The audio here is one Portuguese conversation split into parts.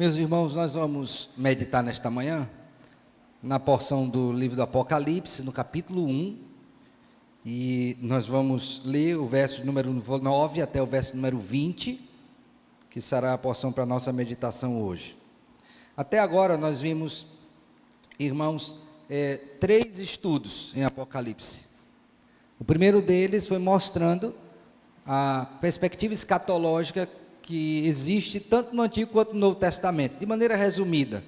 Meus irmãos, nós vamos meditar nesta manhã na porção do livro do Apocalipse, no capítulo 1, e nós vamos ler o verso número 9 até o verso número 20, que será a porção para a nossa meditação hoje. Até agora nós vimos, irmãos, 3 estudos em Apocalipse. O primeiro deles foi mostrando a perspectiva escatológica que existe tanto no Antigo quanto no Novo Testamento, de maneira resumida,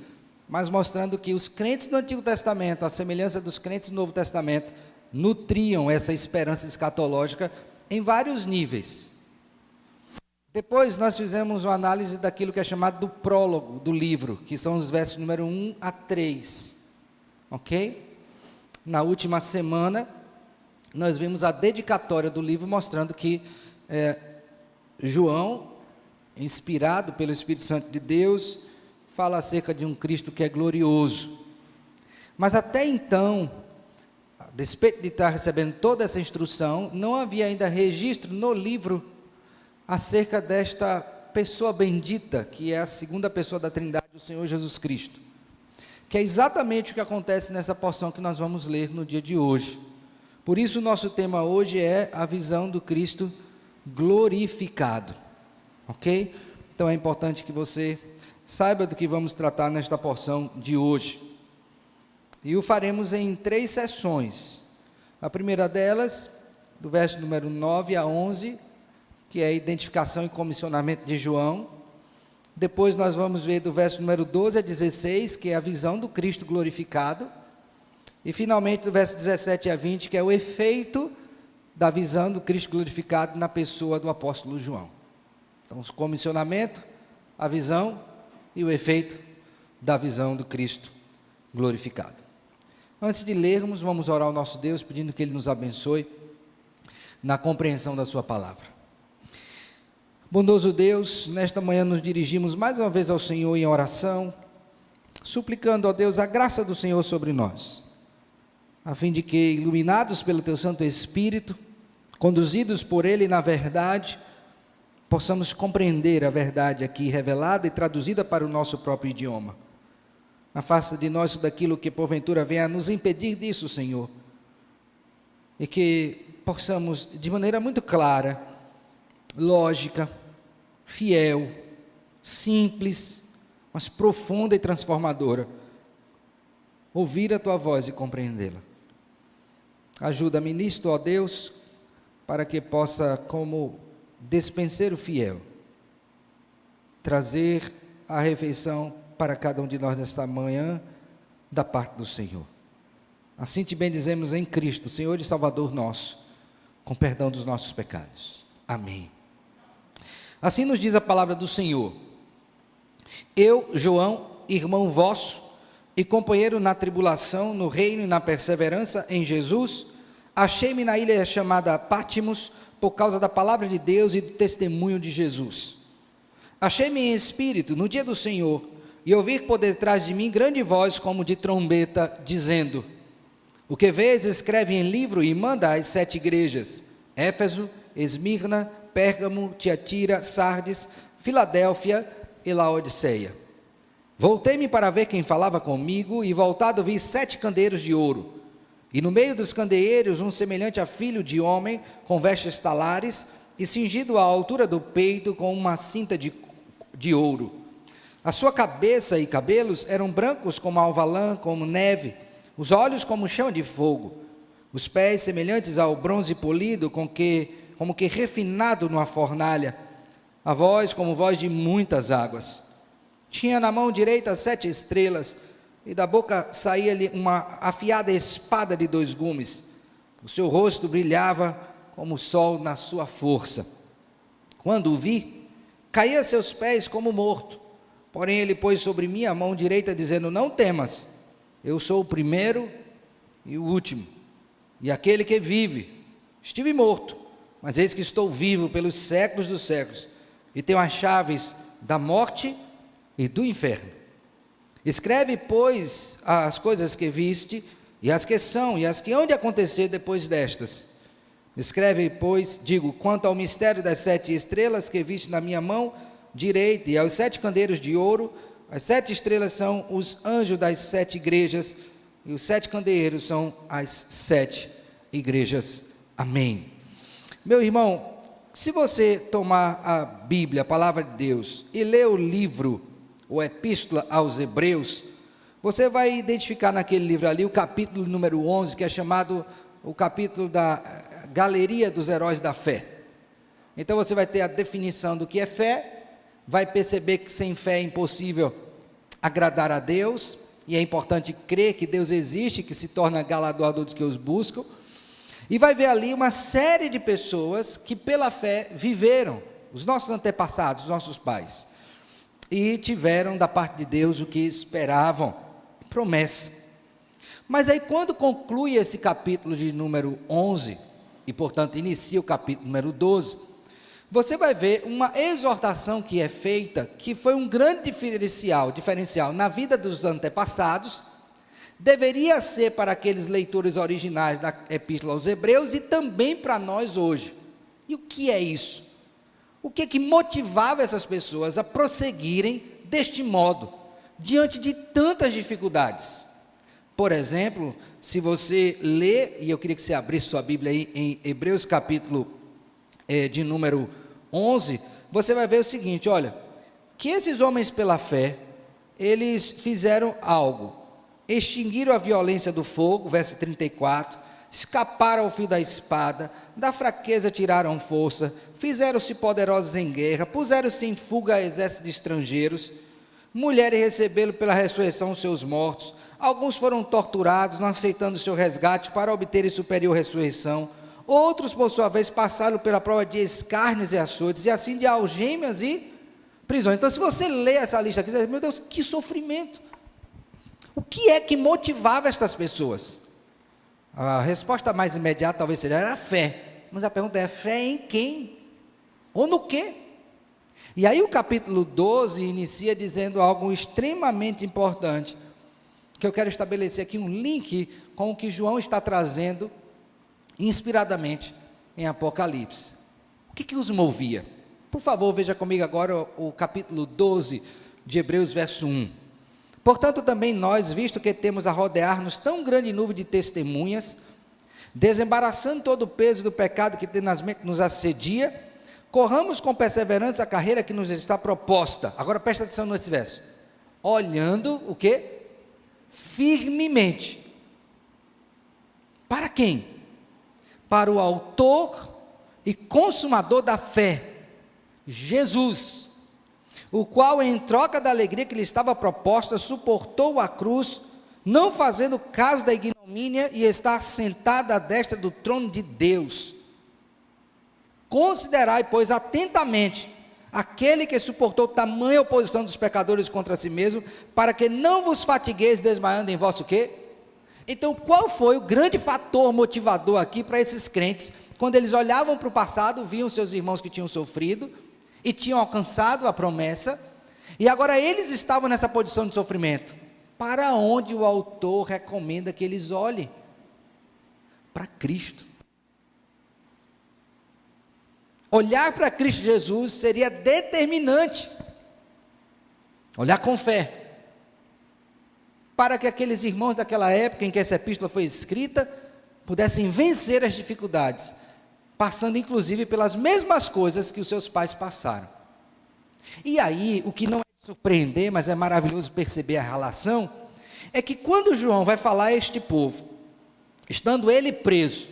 mas mostrando que os crentes do Antigo Testamento, à semelhança dos crentes do Novo Testamento, nutriam essa esperança escatológica em vários níveis. Depois nós fizemos uma análise daquilo que é chamado do prólogo do livro, que são os versos número 1 a 3, ok? Na última semana, nós vimos a dedicatória do livro, mostrando que João, inspirado pelo Espírito Santo de Deus, fala acerca de um Cristo que é glorioso. Mas até então, a despeito de estar recebendo toda essa instrução, não havia ainda registro no livro acerca desta pessoa bendita, que é a segunda pessoa da Trindade, o Senhor Jesus Cristo, que é exatamente o que acontece nessa porção que nós vamos ler no dia de hoje. Por isso o nosso tema hoje é a visão do Cristo glorificado, ok? Então é importante que você saiba do que vamos tratar nesta porção de hoje, e o faremos em 3 sessões. A primeira delas, do verso número 9 a 11, que é a identificação e comissionamento de João. Depois nós vamos ver do verso número 12 a 16, que é a visão do Cristo glorificado, e finalmente do verso 17 a 20, que é o efeito da visão do Cristo glorificado na pessoa do apóstolo João. Então, o comissionamento, a visão e o efeito da visão do Cristo glorificado. Antes de lermos, vamos orar ao nosso Deus, pedindo que Ele nos abençoe na compreensão da sua palavra. Bondoso Deus, nesta manhã nos dirigimos mais uma vez ao Senhor em oração, suplicando, ó Deus, a graça do Senhor sobre nós, a fim de que, iluminados pelo Teu Santo Espírito, conduzidos por Ele na verdade, possamos compreender a verdade aqui revelada e traduzida para o nosso próprio idioma. Afasta de nós daquilo que porventura venha a nos impedir disso, Senhor, e que possamos, de maneira muito clara, lógica, fiel, simples, mas profunda e transformadora, ouvir a Tua voz e compreendê-la. Ajuda-me nisto, ó Deus, para que possa, como despenseiro fiel, trazer a refeição para cada um de nós nesta manhã, da parte do Senhor. Assim te bendizemos em Cristo, Senhor e Salvador nosso, com perdão dos nossos pecados. Amém. Assim nos diz a palavra do Senhor: eu, João, irmão vosso, e companheiro na tribulação, no reino e na perseverança em Jesus, achei-me na ilha chamada Pátimos, por causa da palavra de Deus e do testemunho de Jesus. Achei-me em espírito no dia do Senhor, e ouvi por detrás de mim grande voz como de trombeta, dizendo: o que vês, escreve em livro e manda às 7 igrejas, Éfeso, Esmirna, Pérgamo, Tiatira, Sardes, Filadélfia e Laodiceia. Voltei-me para ver quem falava comigo, e voltado vi 7 candeeiros de ouro, e no meio dos candeeiros um semelhante a filho de homem, com vestes talares, e cingido à altura do peito com uma cinta de ouro. A sua cabeça e cabelos eram brancos como alvalã, como neve, os olhos como chama de fogo, os pés semelhantes ao bronze polido, como que refinado numa fornalha, a voz como voz de muitas águas. Tinha na mão direita 7 estrelas, e da boca saía-lhe uma afiada espada de 2 gumes. O seu rosto brilhava como o sol na sua força. Quando o vi, caí a seus pés como morto. Porém ele pôs sobre mim a mão direita, dizendo: não temas, eu sou o primeiro e o último, e aquele que vive. Estive morto, mas eis que estou vivo pelos séculos dos séculos, e tenho as chaves da morte e do inferno. Escreve, pois, as coisas que viste, e as que são, e as que hão de acontecer depois destas. Escreve, pois, quanto ao mistério das 7 estrelas que viste na minha mão direita, e aos 7 candeeiros de ouro, As 7 estrelas são os anjos das 7 igrejas, e os 7 candeeiros são as 7 igrejas. Amém. Meu irmão, se você tomar a Bíblia, a palavra de Deus, e ler o livro, ou Epístola aos Hebreus, você vai identificar naquele livro ali o capítulo número 11, que é chamado o capítulo da Galeria dos Heróis da Fé. Então você vai ter a definição do que é fé, vai perceber que sem fé é impossível agradar a Deus, e é importante crer que Deus existe, que se torna galardoador dos que os buscam, e vai ver ali uma série de pessoas que pela fé viveram, os nossos antepassados, os nossos pais, e tiveram da parte de Deus o que esperavam, promessa. Mas aí quando conclui esse capítulo de número 11, e portanto inicia o capítulo número 12, você vai ver uma exortação que é feita, que foi um grande diferencial na vida dos antepassados, deveria ser para aqueles leitores originais da Epístola aos Hebreus e também para nós hoje. E o que é isso? O que motivava essas pessoas a prosseguirem deste modo, diante de tantas dificuldades? Por exemplo, se você ler, e eu queria que você abrisse sua Bíblia aí em Hebreus capítulo de número 11, você vai ver o seguinte, olha, que esses homens pela fé, eles fizeram algo, extinguiram a violência do fogo, verso 34, escaparam ao fio da espada, da fraqueza tiraram força, fizeram-se poderosos em guerra, puseram-se em fuga a exército de estrangeiros, mulheres receberam pela ressurreição os seus mortos, alguns foram torturados, não aceitando o seu resgate para obterem superior ressurreição, outros por sua vez passaram pela prova de escárnios e açoites, e assim de algemas e prisões. Então se você lê essa lista aqui, você diz, meu Deus, que sofrimento! O que é que motivava estas pessoas? A resposta mais imediata talvez seja, era a fé, mas a pergunta é, fé em quem? Ou no quê? E aí o capítulo 12 inicia dizendo algo extremamente importante, que eu quero estabelecer aqui um link com o que João está trazendo, inspiradamente, em Apocalipse. O que os movia? Por favor, veja comigo agora o capítulo 12 de Hebreus, verso 1. Portanto, também nós, visto que temos a rodear-nos tão grande nuvem de testemunhas, desembaraçando todo o peso do pecado que tenazmente nos assedia, corramos com perseverança a carreira que nos está proposta. Agora presta atenção nesse verso. Olhando o quê? Firmemente. Para quem? Para o autor e consumador da fé, Jesus, o qual em troca da alegria que lhe estava proposta, suportou a cruz, não fazendo caso da ignomínia, e está sentado à destra do trono de Deus. Considerai, pois, atentamente aquele que suportou tamanha oposição dos pecadores contra si mesmo, para que não vos fatigueis desmaiando em vosso quê? Então, qual foi o grande fator motivador aqui para esses crentes, quando eles olhavam para o passado, viam seus irmãos que tinham sofrido, e tinham alcançado a promessa, e agora eles estavam nessa posição de sofrimento? Para onde o autor recomenda que eles olhem? Para Cristo. Olhar para Cristo Jesus seria determinante, olhar com fé, para que aqueles irmãos daquela época em que essa epístola foi escrita, pudessem vencer as dificuldades, passando inclusive pelas mesmas coisas que os seus pais passaram. E aí, o que não é de surpreender, mas é maravilhoso perceber a relação, é que quando João vai falar a este povo, estando ele preso,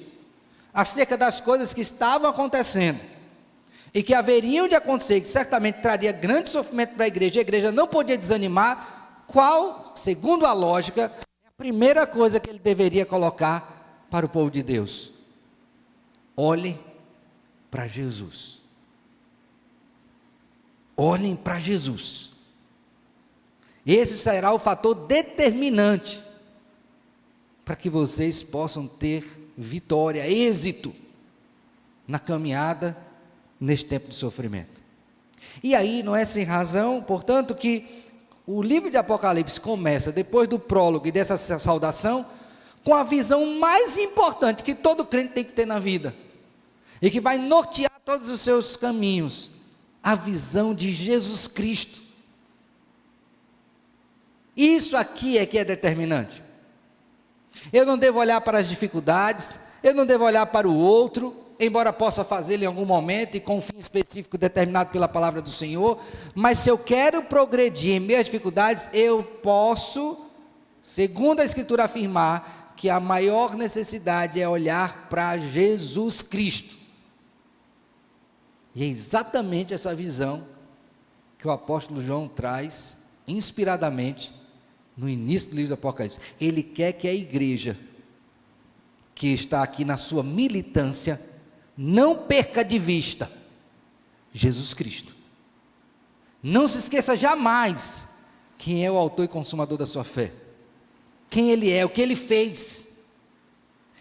acerca das coisas que estavam acontecendo, e que haveriam de acontecer, que certamente traria grande sofrimento para a igreja não podia desanimar, qual, segundo a lógica, é a primeira coisa que ele deveria colocar para o povo de Deus? Olhem para Jesus. Olhem para Jesus. Esse será o fator determinante para que vocês possam ter vitória, êxito na caminhada neste tempo de sofrimento. E aí não é sem razão, portanto, que o livro de Apocalipse começa, depois do prólogo e dessa saudação, com a visão mais importante que todo crente tem que ter na vida, e que vai nortear todos os seus caminhos, a visão de Jesus Cristo. Isso aqui é que é determinante. Eu não devo olhar para as dificuldades, eu não devo olhar para o outro, embora possa fazê-lo em algum momento e com um fim específico determinado pela palavra do Senhor, mas se eu quero progredir em meio às dificuldades, eu posso, segundo a Escritura afirmar, que a maior necessidade é olhar para Jesus Cristo. E é exatamente essa visão que o apóstolo João traz, inspiradamente, no início do livro do Apocalipse. Ele quer que a igreja, que está aqui na sua militância, não perca de vista Jesus Cristo. Não se esqueça jamais quem é o autor e consumador da sua fé, quem Ele é, o que Ele fez,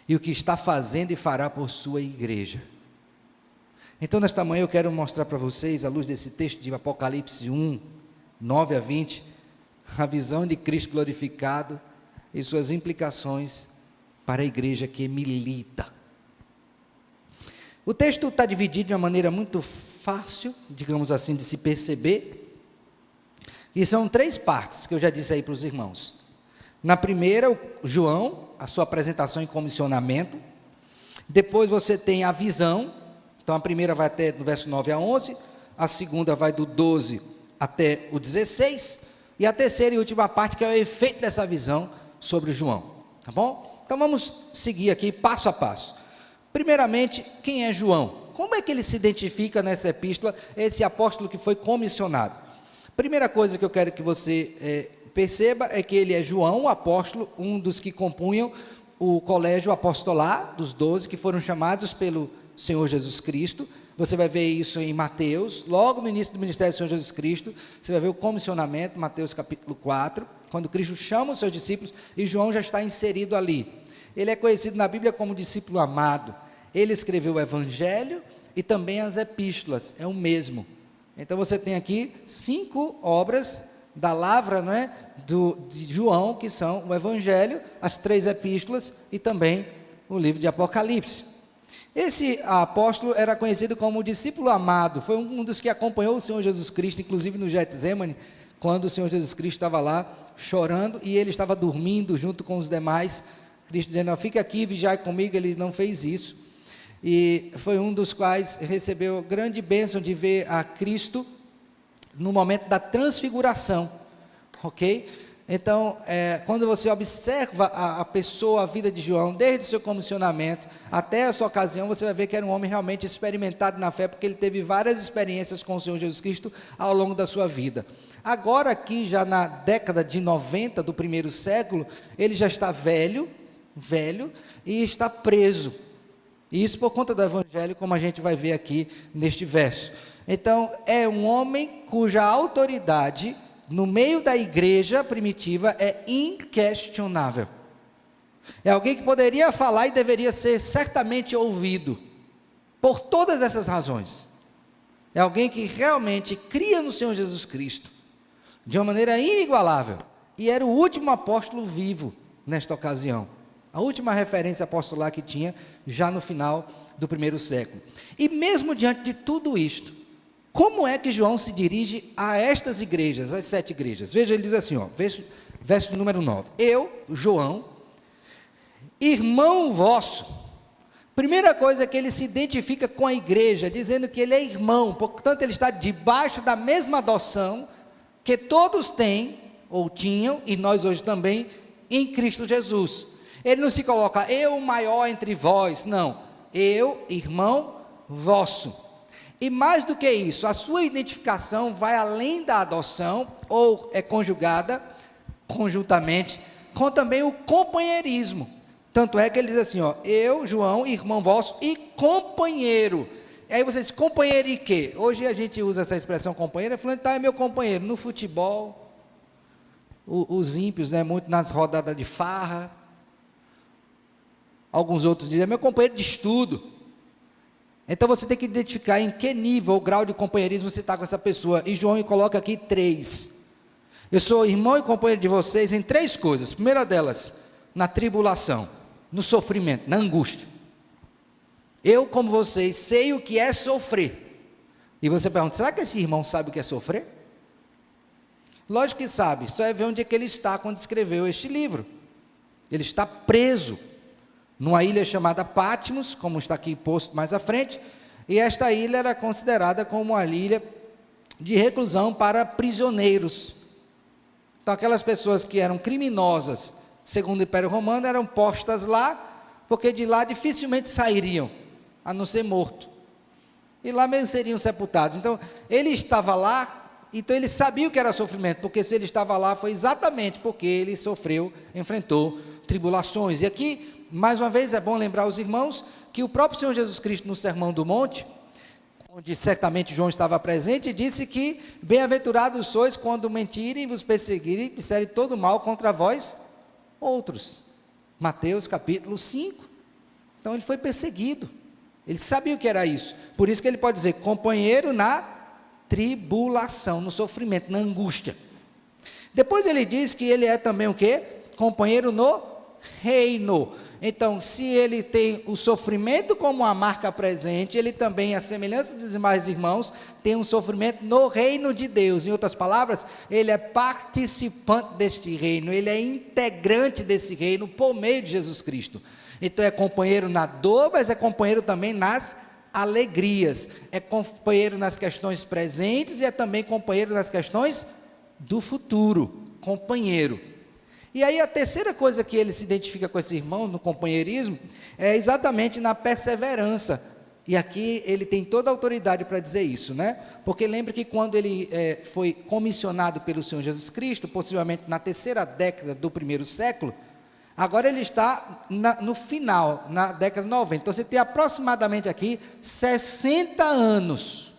e o que está fazendo e fará por sua igreja. Então, nesta manhã eu quero mostrar para vocês, à luz desse texto de Apocalipse 1, 9 a 20, a visão de Cristo glorificado e suas implicações para a igreja que milita. O texto está dividido de uma maneira muito fácil, digamos assim, de se perceber, e são 3 partes que eu já disse aí para os irmãos. Na primeira, o João, a sua apresentação e comissionamento. Depois você tem a visão. Então a primeira vai até do verso 9 a 11, a segunda vai do 12 até o 16, e a terceira e última parte que é o efeito dessa visão sobre João, tá bom? Então vamos seguir aqui passo a passo. Primeiramente, quem é João? Como é que ele se identifica nessa epístola, esse apóstolo que foi comissionado? Primeira coisa que eu quero que você perceba é que ele é João, o apóstolo, um dos que compunham o colégio apostolar dos 12, que foram chamados pelo Senhor Jesus Cristo. Você vai ver isso em Mateus, logo no início do ministério do Senhor Jesus Cristo, você vai ver o comissionamento, Mateus capítulo 4, quando Cristo chama os seus discípulos, e João já está inserido ali. Ele é conhecido na Bíblia como discípulo amado. Ele escreveu o Evangelho e também as epístolas, é o mesmo. Então você tem aqui 5 obras da lavra, não é, de João, que são o Evangelho, as 3 epístolas e também o livro de Apocalipse. Esse apóstolo era conhecido como discípulo amado, foi um dos que acompanhou o Senhor Jesus Cristo, inclusive no Getsêmani, quando o Senhor Jesus Cristo estava lá chorando e ele estava dormindo junto com os demais. Cristo dizendo, fica aqui, vigiai comigo. Ele não fez isso, e foi um dos quais recebeu grande bênção de ver a Cristo no momento da transfiguração, ok? Então, quando você observa a pessoa, a vida de João, desde o seu comissionamento até essa ocasião, você vai ver que era um homem realmente experimentado na fé, porque ele teve várias experiências com o Senhor Jesus Cristo ao longo da sua vida. Agora aqui, já na década de 90 do primeiro século, ele já está velho, e está preso, e isso por conta do Evangelho, como a gente vai ver aqui neste verso. Então, é um homem cuja autoridade no meio da igreja primitiva é inquestionável, é alguém que poderia falar e deveria ser certamente ouvido, por todas essas razões. É alguém que realmente cria no Senhor Jesus Cristo, de uma maneira inigualável, e era o último apóstolo vivo nesta ocasião, a última referência apostolar que tinha, já no final do primeiro século. E mesmo diante de tudo isto, como é que João se dirige a estas igrejas, as 7 igrejas? Veja, ele diz assim, verso número 9, eu, João, irmão vosso. Primeira coisa é que ele se identifica com a igreja, dizendo que ele é irmão, portanto ele está debaixo da mesma adoção que todos têm, ou tinham, e nós hoje também, em Cristo Jesus. Ele não se coloca, eu o maior entre vós, não, eu, irmão vosso. E mais do que isso, a sua identificação vai além da adoção, ou é conjugada, conjuntamente, com também o companheirismo. Tanto é que ele diz assim, eu, João, irmão vosso e companheiro. E aí você diz, companheiro e quê? Hoje a gente usa essa expressão companheiro, falando, é meu companheiro, no futebol, os ímpios, muito nas rodadas de farra. Alguns outros dizem, é meu companheiro de estudo. Então você tem que identificar em que nível ou grau de companheirismo você está com essa pessoa. E João coloca aqui 3. Eu sou irmão e companheiro de vocês em 3 coisas. Primeira delas, na tribulação, no sofrimento, na angústia. Eu, como vocês, sei o que é sofrer. E você pergunta, será que esse irmão sabe o que é sofrer? Lógico que sabe, só é ver onde é que ele está quando escreveu este livro. Ele está preso numa ilha chamada Patmos, como está aqui posto mais à frente, e esta ilha era considerada como uma ilha de reclusão para prisioneiros. Então, aquelas pessoas que eram criminosas, segundo o Império Romano, eram postas lá, porque de lá dificilmente sairiam, a não ser morto. E lá mesmo seriam sepultados. Então, ele estava lá, então ele sabia o que era sofrimento, porque se ele estava lá foi exatamente porque ele sofreu, enfrentou tribulações. E aqui, mais uma vez, é bom lembrar aos irmãos que o próprio Senhor Jesus Cristo, no Sermão do Monte, onde certamente João estava presente, disse que bem-aventurados sois quando mentirem, vos perseguirem, e disserem todo mal contra vós outros. Mateus capítulo 5. Então ele foi perseguido, ele sabia o que era isso, por isso que ele pode dizer, companheiro na tribulação, no sofrimento, na angústia. Depois ele diz que ele é também o quê? Companheiro no reino. Então, se ele tem o sofrimento como uma marca presente, ele também, à semelhança dos demais irmãos, tem um sofrimento no reino de Deus. Em outras palavras, ele é participante deste reino, ele é integrante desse reino por meio de Jesus Cristo. Então, é companheiro na dor, mas é companheiro também nas alegrias, é companheiro nas questões presentes e é também companheiro nas questões do futuro, companheiro. E aí a terceira coisa que ele se identifica com esse irmão no companheirismo é exatamente na perseverança. E aqui ele tem toda a autoridade para dizer isso, né? Porque lembre que quando ele foi comissionado pelo Senhor Jesus Cristo, possivelmente na terceira década do primeiro século, agora ele está no final, na década de 90. Então você tem aproximadamente aqui 60 anos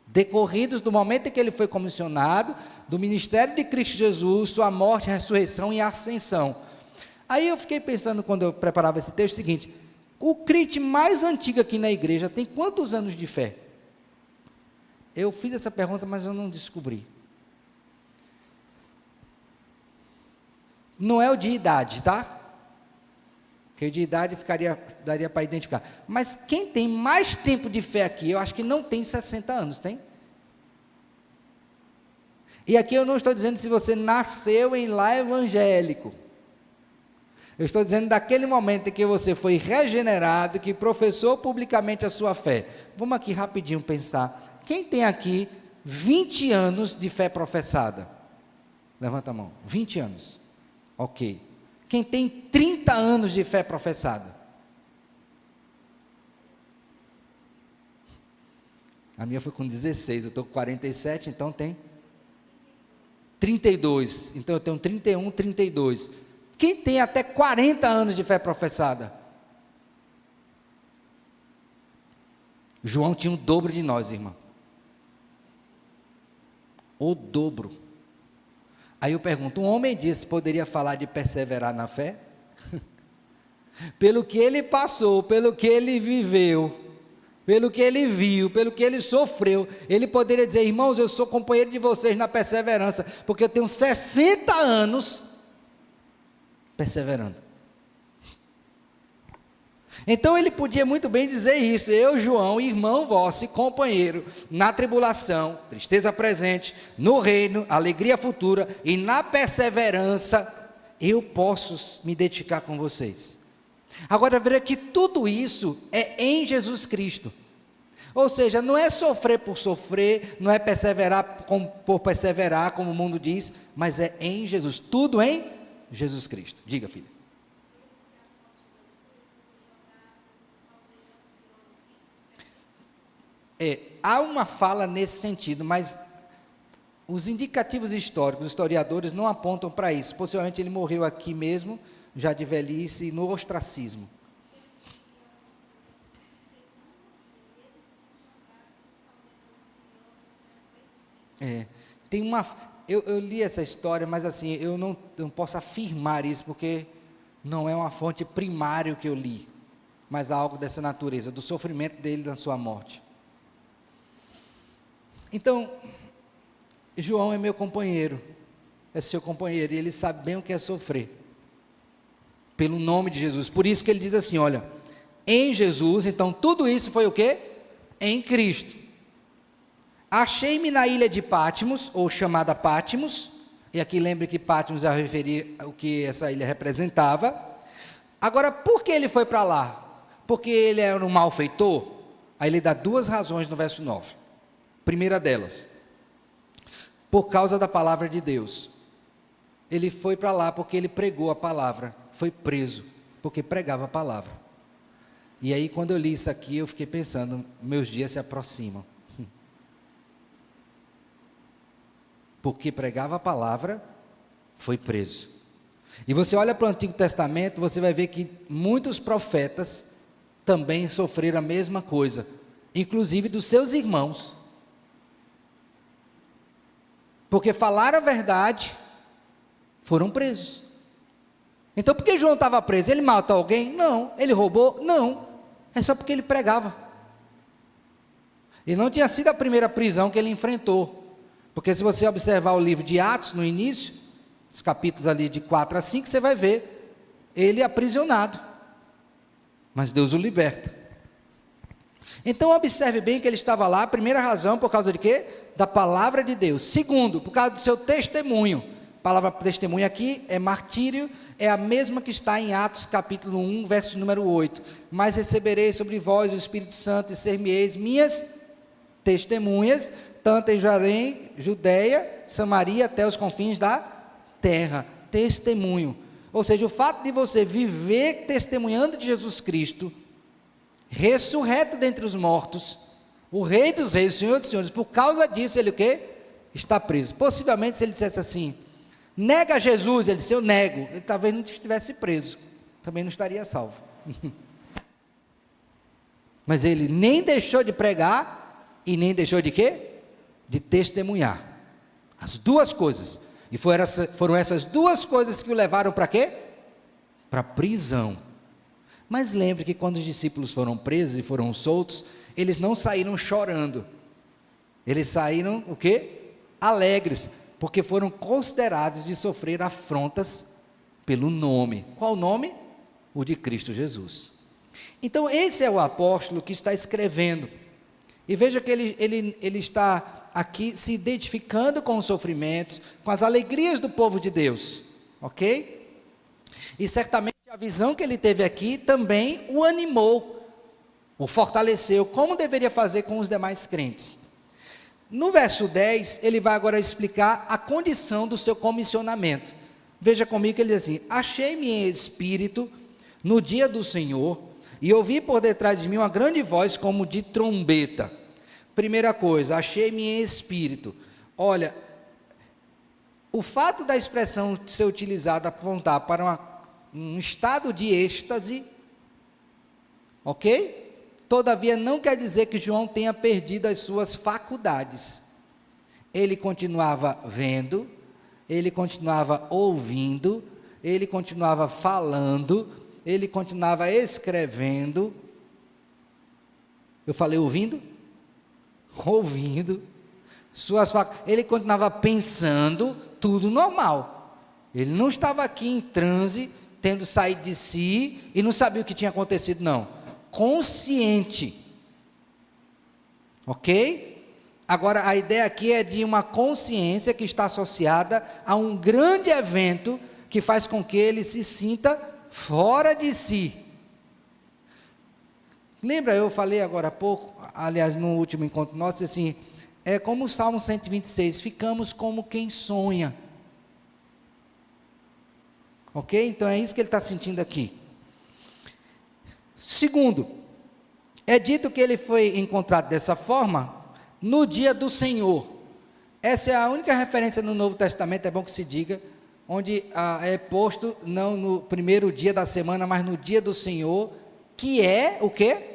decorridos do momento em que ele foi comissionado, do ministério de Cristo Jesus, sua morte, ressurreição e ascensão. Aí eu fiquei pensando, quando eu preparava esse texto, o seguinte: o crente mais antigo aqui na igreja tem quantos anos de fé? Eu fiz essa pergunta, mas eu não descobri. Não é o de idade, tá? Porque o de idade daria para identificar. Mas quem tem mais tempo de fé aqui, eu acho que não tem 60 anos, tem? E aqui eu não estou dizendo se você nasceu em lar evangélico. Eu estou dizendo daquele momento em que você foi regenerado, que professou publicamente a sua fé. Vamos aqui rapidinho pensar. Quem tem aqui 20 anos de fé professada? Levanta a mão. 20 anos. Ok. Quem tem 30 anos de fé professada? A minha foi com 16, eu estou com 47, então tem 32, então eu tenho 31, 32. Quem tem até 40 anos de fé professada? João tinha o dobro de nós, irmão. O dobro. Aí eu pergunto, um homem desse poderia falar de perseverar na fé? Pelo que ele passou, pelo que ele viveu, pelo que ele viu, pelo que ele sofreu, ele poderia dizer, irmãos, eu sou companheiro de vocês na perseverança, porque eu tenho 60 anos perseverando. Então ele podia muito bem dizer isso: eu, João, irmão vosso e companheiro, na tribulação, tristeza presente, no reino, alegria futura, e na perseverança, eu posso me identificar com vocês. Agora veja que tudo isso é em Jesus Cristo, ou seja, não é sofrer por sofrer, não é perseverar por perseverar, como o mundo diz, mas é em Jesus, tudo em Jesus Cristo. Diga, filha. Há uma fala nesse sentido, mas os indicativos históricos, os historiadores não apontam para isso. Possivelmente ele morreu aqui mesmo, já de velhice, no ostracismo. Tem uma... Eu li essa história, mas assim, eu não posso afirmar isso, porque não é uma fonte primária que eu li, mas algo dessa natureza, do sofrimento dele na sua morte. Então, João é meu companheiro, é seu companheiro, e ele sabe bem o que é sofrer, pelo nome de Jesus. Por isso que ele diz assim, olha, em Jesus, então tudo isso foi o quê? Em Cristo. achei-me na ilha de Patmos, ou chamada Patmos, e aqui lembre que Patmos é referir ao que essa ilha representava. Agora, por que ele foi para lá? Porque ele era um malfeitor? Aí ele dá duas razões no verso 9. Primeira delas, por causa da palavra de Deus. Ele foi para lá porque ele pregou a palavra, foi preso, porque pregava a palavra. E aí quando eu li isso aqui, eu fiquei pensando, meus dias se aproximam. Porque pregava a palavra, foi preso. E você olha para o Antigo Testamento, você vai ver que muitos profetas também sofreram a mesma coisa, inclusive dos seus irmãos. Porque falaram a verdade, foram presos. Então por que João estava preso? Ele matou alguém? Não. Ele roubou? Não. É só porque ele pregava. E não tinha sido a primeira prisão que ele enfrentou. Porque se você observar o livro de Atos, no início, os capítulos ali de 4 a 5, você vai ver ele aprisionado. Mas Deus o liberta. Então observe bem que ele estava lá, primeira razão, por causa de quê? Da palavra de Deus. Segundo, por causa do seu testemunho. A palavra testemunho aqui é martírio, é a mesma que está em Atos capítulo 1, verso número 8. Mas recebereis sobre vós o Espírito Santo e ser-me-eis minhas testemunhas, tanto em Jerusalém, Judeia, Samaria, até os confins da terra. Testemunho. Ou seja, o fato de você viver testemunhando de Jesus Cristo, ressurreto dentre os mortos, o Rei dos Reis, o Senhor dos Senhores, por causa disso, ele o quê? Está preso. Possivelmente, se ele dissesse assim, nega Jesus, ele disse, eu nego, ele talvez não estivesse preso, também não estaria salvo. Mas ele nem deixou de pregar, e nem deixou de quê? De testemunhar. As duas coisas. E foram essas duas coisas que o levaram para quê? Para a prisão. Mas lembre que quando os discípulos foram presos e foram soltos, eles não saíram chorando. Eles saíram, o quê? Alegres, porque foram considerados de sofrer afrontas pelo nome. Qual nome? O de Cristo Jesus. Então esse é o apóstolo que está escrevendo. E veja que ele está aqui se identificando com os sofrimentos, com as alegrias do povo de Deus, ok? E certamente a visão que ele teve aqui também o animou, o fortaleceu, como deveria fazer com os demais crentes. No verso 10, ele vai agora explicar a condição do seu comissionamento. Veja comigo que ele diz assim, achei-me em espírito no dia do Senhor, e ouvi por detrás de mim uma grande voz como de trombeta. Primeira coisa, achei-me em espírito. Olha, o fato da expressão ser utilizada, apontar para um estado de êxtase, ok? Todavia não quer dizer que João tenha perdido as suas faculdades. Ele continuava vendo, ele continuava ouvindo, ele continuava falando, ele continuava escrevendo. Eu falei ouvindo? Ouvindo. Ele continuava pensando, tudo normal. Ele não estava aqui em transe, tendo saído de si e não sabia o que tinha acontecido, não. Consciente. Ok? Agora, a ideia aqui é de uma consciência que está associada a um grande evento que faz com que ele se sinta fora de si. Lembra, eu falei agora há pouco, aliás, no último encontro nosso, assim, é como o Salmo 126, ficamos como quem sonha. Ok? Então é isso que ele está sentindo aqui. Segundo, é dito que ele foi encontrado dessa forma no dia do Senhor. Essa é a única referência no Novo Testamento, é bom que se diga, onde é posto não no primeiro dia da semana, mas no dia do Senhor, que é o quê?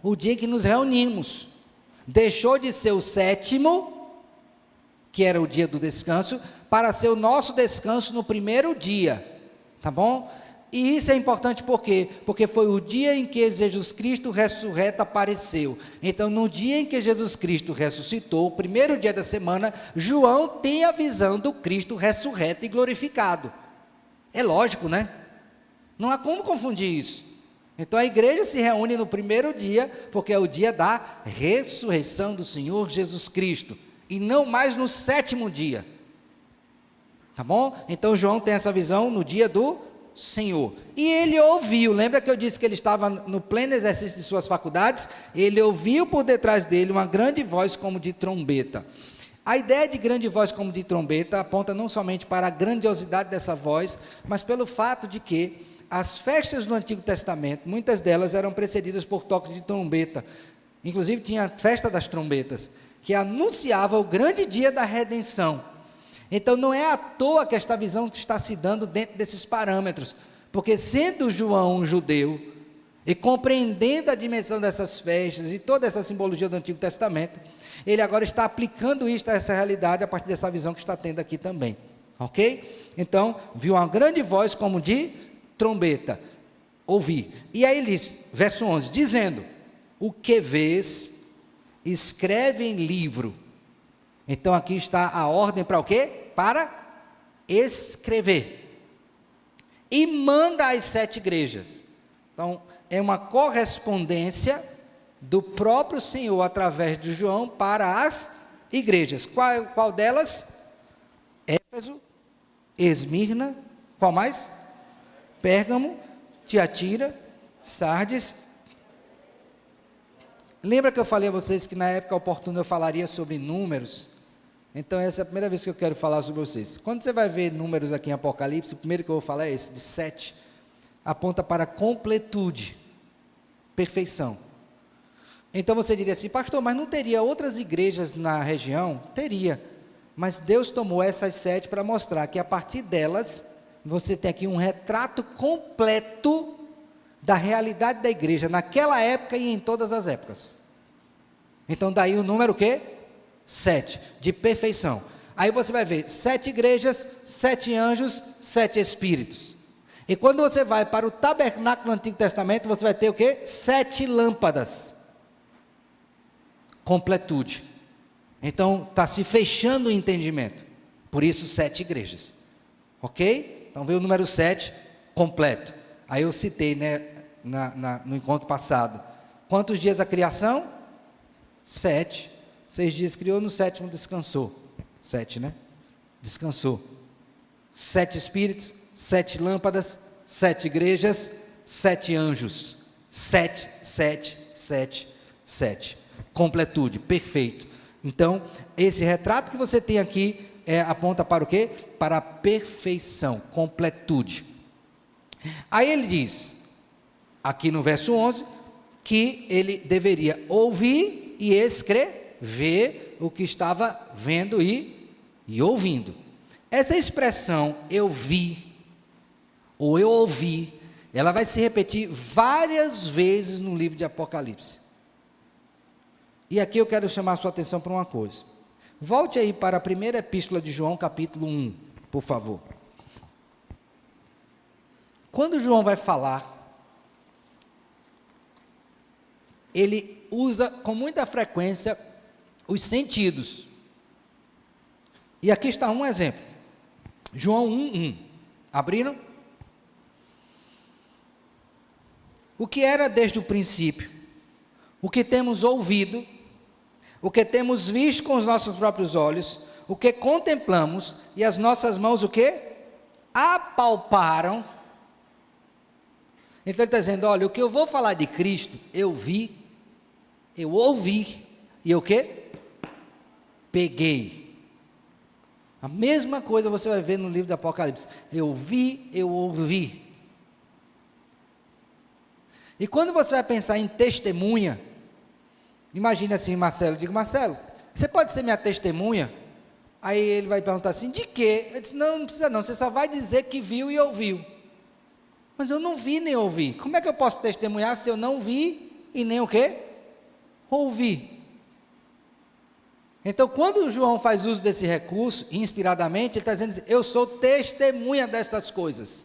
O dia em que nos reunimos. Deixou de ser o sétimo, que era o dia do descanso, para ser o nosso descanso no primeiro dia. Tá bom? E isso é importante por quê? Porque foi o dia em que Jesus Cristo ressurreto apareceu. Então, no dia em que Jesus Cristo ressuscitou, o primeiro dia da semana, João tem a visão do Cristo ressurreto e glorificado. É lógico, né? Não há como confundir isso. Então a igreja se reúne no primeiro dia, porque é o dia da ressurreição do Senhor Jesus Cristo, e não mais no sétimo dia. Tá bom? Então João tem essa visão no dia do Senhor. E ele ouviu, lembra que eu disse que ele estava no pleno exercício de suas faculdades? Ele ouviu por detrás dele uma grande voz como de trombeta. A ideia de grande voz como de trombeta aponta não somente para a grandiosidade dessa voz, mas pelo fato de que as festas do Antigo Testamento, muitas delas eram precedidas por toques de trombeta. Inclusive tinha a festa das trombetas, que anunciava o grande dia da redenção. Então não é à toa que esta visão está se dando dentro desses parâmetros, porque sendo João um judeu, e compreendendo a dimensão dessas festas e toda essa simbologia do Antigo Testamento, ele agora está aplicando isto a essa realidade a partir dessa visão que está tendo aqui também, ok? Então, viu uma grande voz como de trombeta, ouvi, e aí ele diz, verso 11, dizendo, o que vês, escreve em livro. Então aqui está a ordem para o quê? Para escrever, e manda às 7 igrejas. Então, é uma correspondência do próprio Senhor, através de João, para as igrejas. Qual delas? Éfeso, Esmirna, qual mais? Pérgamo, Tiatira, Sardes. Lembra que eu falei a vocês que na época oportuna eu falaria sobre números? Então essa é a primeira vez que eu quero falar sobre vocês. Quando você vai ver números aqui em Apocalipse, o primeiro que eu vou falar é esse, de 7, aponta para completude, perfeição. Então você diria assim, pastor, mas não teria outras igrejas na região? Teria, mas Deus tomou essas 7 para mostrar que a partir delas, você tem aqui um retrato completo da realidade da igreja, naquela época e em todas as épocas. Então daí o número o quê? 7, de perfeição. Aí você vai ver 7 igrejas, 7 anjos, 7 espíritos. E quando você vai para o tabernáculo do Antigo Testamento, você vai ter o quê? 7 lâmpadas. Completude. Então está se fechando o entendimento. Por isso 7 igrejas. Ok? Então veio o número 7 completo. Aí eu citei, né, no encontro passado. Quantos dias a criação? 7. 6 dias criou, no 7º descansou. 7, né? Descansou. 7 espíritos, 7 lâmpadas, 7 igrejas, 7 anjos. 7, 7, 7, 7. Completude, perfeito. Então, esse retrato que você tem aqui aponta para o quê? Para a perfeição, completude. Aí ele diz, aqui no verso 11, que ele deveria ouvir e escrever o que estava vendo e ouvindo. Essa expressão, eu vi, ou eu ouvi, ela vai se repetir várias vezes no livro de Apocalipse. E aqui eu quero chamar a sua atenção para uma coisa. Volte aí para a primeira epístola de João, capítulo 1, por favor. Quando João vai falar, ele usa com muita frequência os sentidos. E aqui está um exemplo. João 1:1. Abriram? O que era desde o princípio, o que temos ouvido, o que temos visto com os nossos próprios olhos, o que contemplamos e as nossas mãos o que? Apalparam. Então ele está dizendo, olha, o que eu vou falar de Cristo, eu vi, eu ouvi, e o que? Peguei. A mesma coisa você vai ver no livro do Apocalipse. Eu vi, eu ouvi. E quando você vai pensar em testemunha, imagine assim, Marcelo, eu digo, Marcelo, você pode ser minha testemunha? Aí ele vai perguntar assim, de quê? Eu disse, não, não precisa não, você só vai dizer que viu e ouviu. Mas eu não vi nem ouvi. Como é que eu posso testemunhar se eu não vi e nem o quê? Ouvi. Então, quando João faz uso desse recurso, inspiradamente, ele está dizendo, eu sou testemunha destas coisas.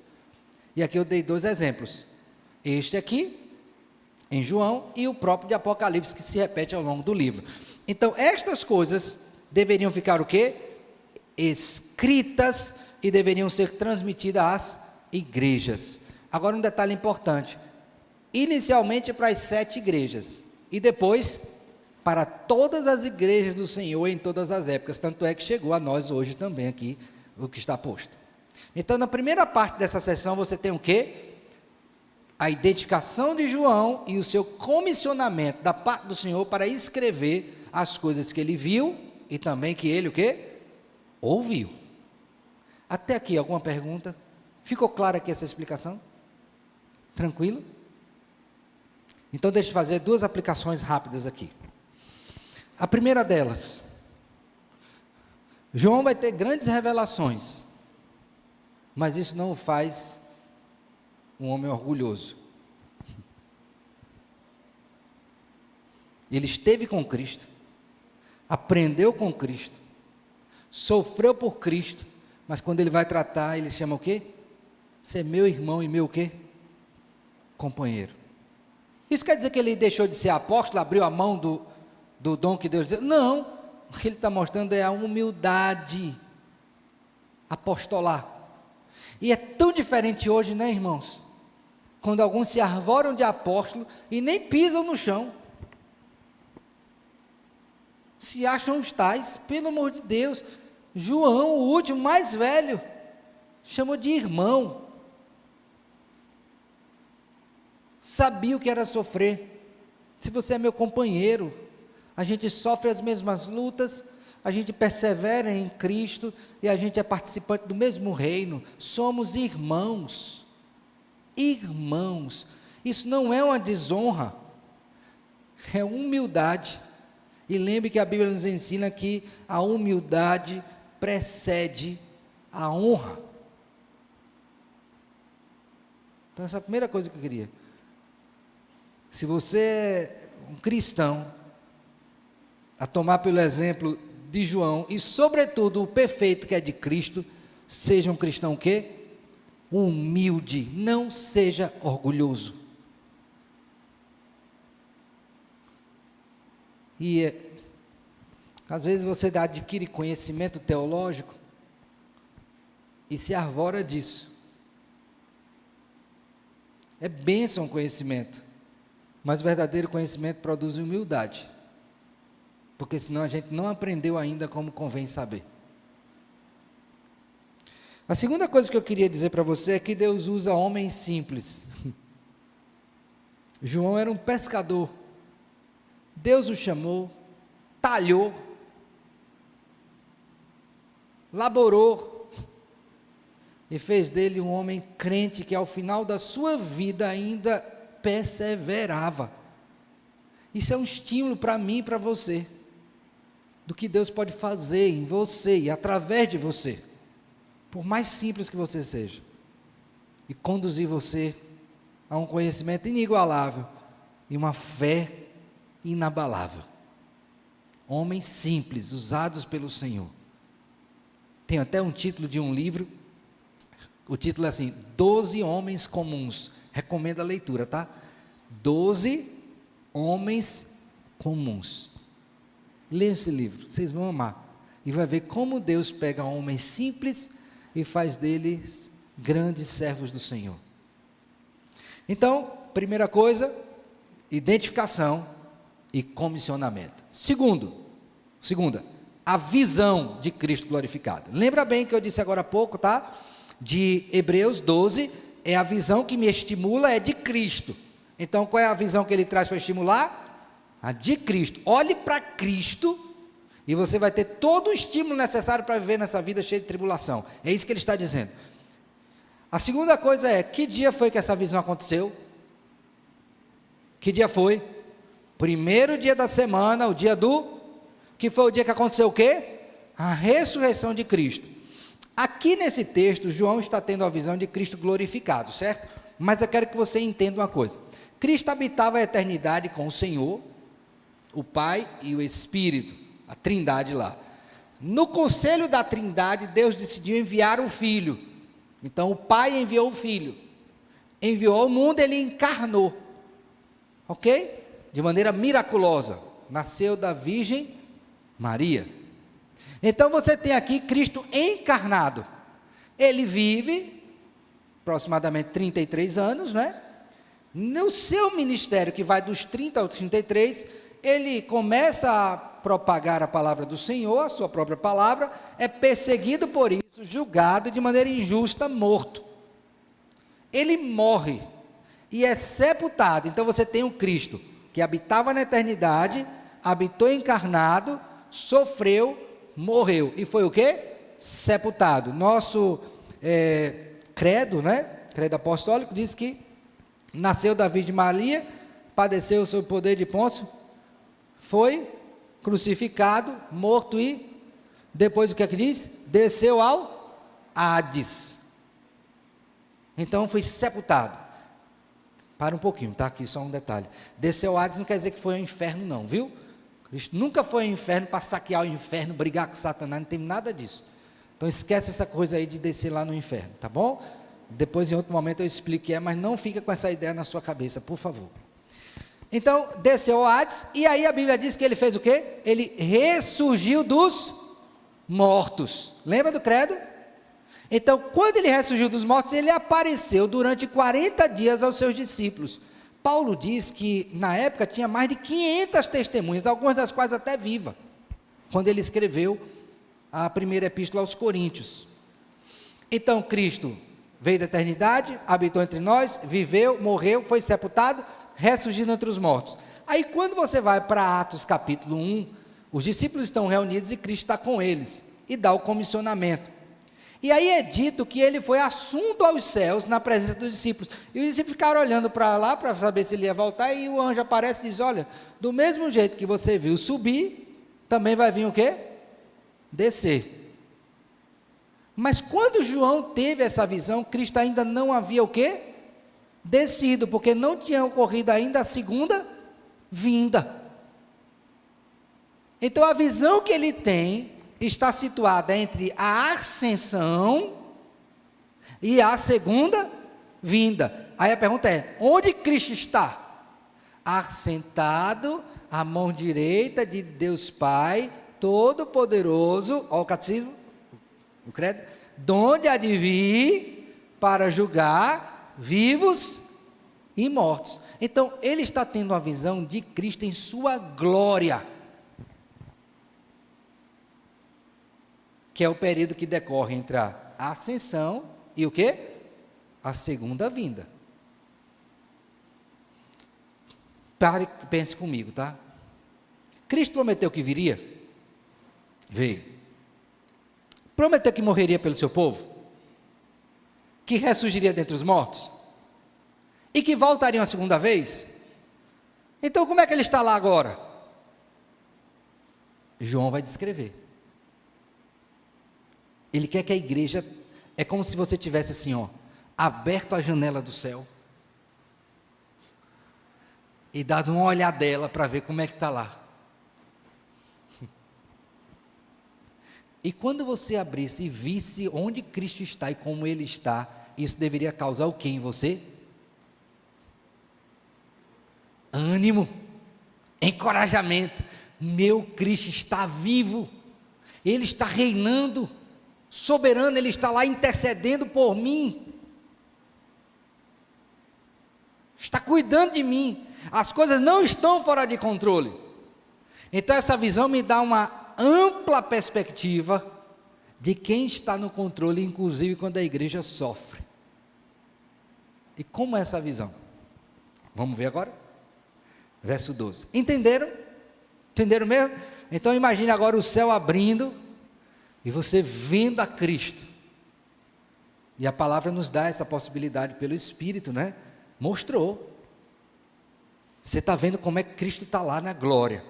E aqui eu dei 2 exemplos. Este aqui, em João, e o próprio de Apocalipse, que se repete ao longo do livro. Então, estas coisas deveriam ficar o quê? Escritas e deveriam ser transmitidas às igrejas. Agora, um detalhe importante. inicialmente para as 7 igrejas, e depois para todas as igrejas do Senhor em todas as épocas, tanto é que chegou a nós hoje também aqui, o que está posto. Então, na primeira parte dessa sessão, você tem o quê? A identificação de João e o seu comissionamento da parte do Senhor para escrever as coisas que ele viu e também que ele o quê? Ouviu. Até aqui, alguma pergunta? Ficou clara aqui essa explicação? Tranquilo? Então, deixa eu fazer 2 aplicações rápidas aqui. A primeira delas, João vai ter grandes revelações, mas isso não o faz um homem orgulhoso. Ele esteve com Cristo, aprendeu com Cristo, sofreu por Cristo, mas quando ele vai tratar, ele chama o quê? Você é meu irmão e meu o quê? Companheiro. Isso quer dizer que ele deixou de ser apóstolo, abriu a mão do dom que Deus deu? Não, o que ele está mostrando é a humildade apostolar. E é tão diferente hoje, né, irmãos? Quando alguns se arvoram de apóstolo e nem pisam no chão. Se acham os tais, pelo amor de Deus. João, o último, mais velho, chamou de irmão. Sabia o que era sofrer. Se você é meu companheiro, a gente sofre as mesmas lutas, a gente persevera em Cristo e a gente é participante do mesmo reino. Somos irmãos. Irmãos. Isso não é uma desonra, é humildade. E lembre que a Bíblia nos ensina que a humildade precede a honra. Então essa é a primeira coisa que eu queria. Se você é um cristão, a tomar pelo exemplo de João, e sobretudo o perfeito que é de Cristo, seja um cristão o quê? Humilde, não seja orgulhoso. E às vezes você adquire conhecimento teológico e se arvora disso. É bênção o conhecimento, mas o verdadeiro conhecimento produz humildade, porque senão a gente não aprendeu ainda como convém saber. A segunda coisa que eu queria dizer para você é que Deus usa homens simples. João era um pescador. Deus o chamou, talhou, laborou e fez dele um homem crente que ao final da sua vida ainda perseverava. Isso é um estímulo para mim e para você, do que Deus pode fazer em você e através de você, por mais simples que você seja, e conduzir você a um conhecimento inigualável e uma fé inabalável. Homens simples, usados pelo Senhor. Tem até um título de um livro, o título é assim, 12 homens comuns, recomendo a leitura, tá? 12 homens comuns. Leia esse livro, vocês vão amar, e vai ver como Deus pega homens simples e faz deles grandes servos do Senhor. Então, primeira coisa, identificação e comissionamento. Segunda, a visão de Cristo glorificado. Lembra bem que eu disse agora há pouco, tá? De Hebreus 12, é a visão que me estimula, é de Cristo. Então, qual é a visão que ele traz para estimular? A de Cristo. Olhe para Cristo e você vai ter todo o estímulo necessário para viver nessa vida cheia de tribulação. É isso que ele está dizendo. A segunda coisa é, que dia foi que essa visão aconteceu? Que dia foi? Primeiro dia da semana, o dia que foi o dia que aconteceu o quê? A ressurreição de Cristo. Aqui nesse texto, João está tendo a visão de Cristo glorificado, certo? Mas eu quero que você entenda uma coisa. Cristo habitava a eternidade com o Senhor, o Pai e o Espírito, a Trindade lá. No conselho da Trindade, Deus decidiu enviar o Filho. Então o Pai enviou o Filho. Enviou ao mundo, ele encarnou. Ok? De maneira miraculosa, nasceu da Virgem Maria. Então você tem aqui Cristo encarnado. Ele vive aproximadamente 33 anos, né? No seu ministério, que vai dos 30 aos 33, ele começa a propagar a palavra do Senhor, a sua própria palavra, é perseguido por isso, julgado de maneira injusta, morto. Ele morre e é sepultado. Então você tem um Cristo que habitava na eternidade, habitou encarnado, sofreu, morreu e foi o quê? Sepultado. Nosso credo, né? Credo apostólico diz que nasceu da Virgem Maria, padeceu sob o poder de Pôncio, foi crucificado, morto e depois o que é que diz? Desceu ao Hades. Então foi sepultado. Para um pouquinho, tá? Aqui só um detalhe. Desceu ao Hades não quer dizer que foi ao inferno não, viu? Cristo nunca foi ao inferno para saquear o inferno, brigar com Satanás, não tem nada disso. Então esquece essa coisa aí de descer lá no inferno, tá bom? Depois em outro momento eu explico o que é, mas não fica com essa ideia na sua cabeça, por favor. Então, desceu ao Hades, e aí a Bíblia diz que ele fez o quê? Ele ressurgiu dos mortos. Lembra do credo? Então, quando ele ressurgiu dos mortos, ele apareceu durante 40 dias aos seus discípulos. Paulo diz que, na época, tinha mais de 500 testemunhas, algumas das quais até viva, quando ele escreveu a primeira epístola aos Coríntios. Então, Cristo veio da eternidade, habitou entre nós, viveu, morreu, foi sepultado, ressurgindo entre os mortos. Aí, quando você vai para Atos capítulo 1, os discípulos estão reunidos e Cristo está com eles, e dá o comissionamento. E aí é dito que ele foi assunto aos céus na presença dos discípulos. E os discípulos ficaram olhando para lá para saber se ele ia voltar. E o anjo aparece e diz: olha, do mesmo jeito que você viu subir, também vai vir o quê? Descer. Mas quando João teve essa visão, Cristo ainda não havia o quê? Descido, porque não tinha ocorrido ainda a segunda vinda. Então a visão que ele tem está situada entre a ascensão e a segunda vinda. Aí a pergunta é: onde Cristo está? Assentado à mão direita de Deus Pai Todo-Poderoso, olha o catecismo, o credo, donde há de vir para julgar vivos e mortos. Então ele está tendo a visão de Cristo em sua glória, que é o período que decorre entre a ascensão e o quê? A segunda vinda. Pare, pense comigo, tá? Cristo prometeu que viria? Veio. Prometeu que morreria pelo seu povo? Que ressurgiria dentre os mortos? E que voltaria uma segunda vez? Então como é que ele está lá agora? João vai descrever. Ele quer que a igreja, é como se você tivesse assim, ó, aberto a janela do céu e dado uma olhadela para ver como é que está lá. E quando você abrisse e visse onde Cristo está e como Ele está, isso deveria causar o que em você? Ânimo, encorajamento. Meu Cristo está vivo, Ele está reinando, soberano, Ele está lá intercedendo por mim, está cuidando de mim, as coisas não estão fora de controle. Então essa visão me dá uma ampla perspectiva de quem está no controle, inclusive quando a igreja sofre. E como é essa visão? Vamos ver agora? Verso 12. Entenderam? Entenderam mesmo? Então imagine agora o céu abrindo e você vendo a Cristo. E a palavra nos dá essa possibilidade pelo Espírito, né? Mostrou. Você está vendo como é que Cristo está lá na glória.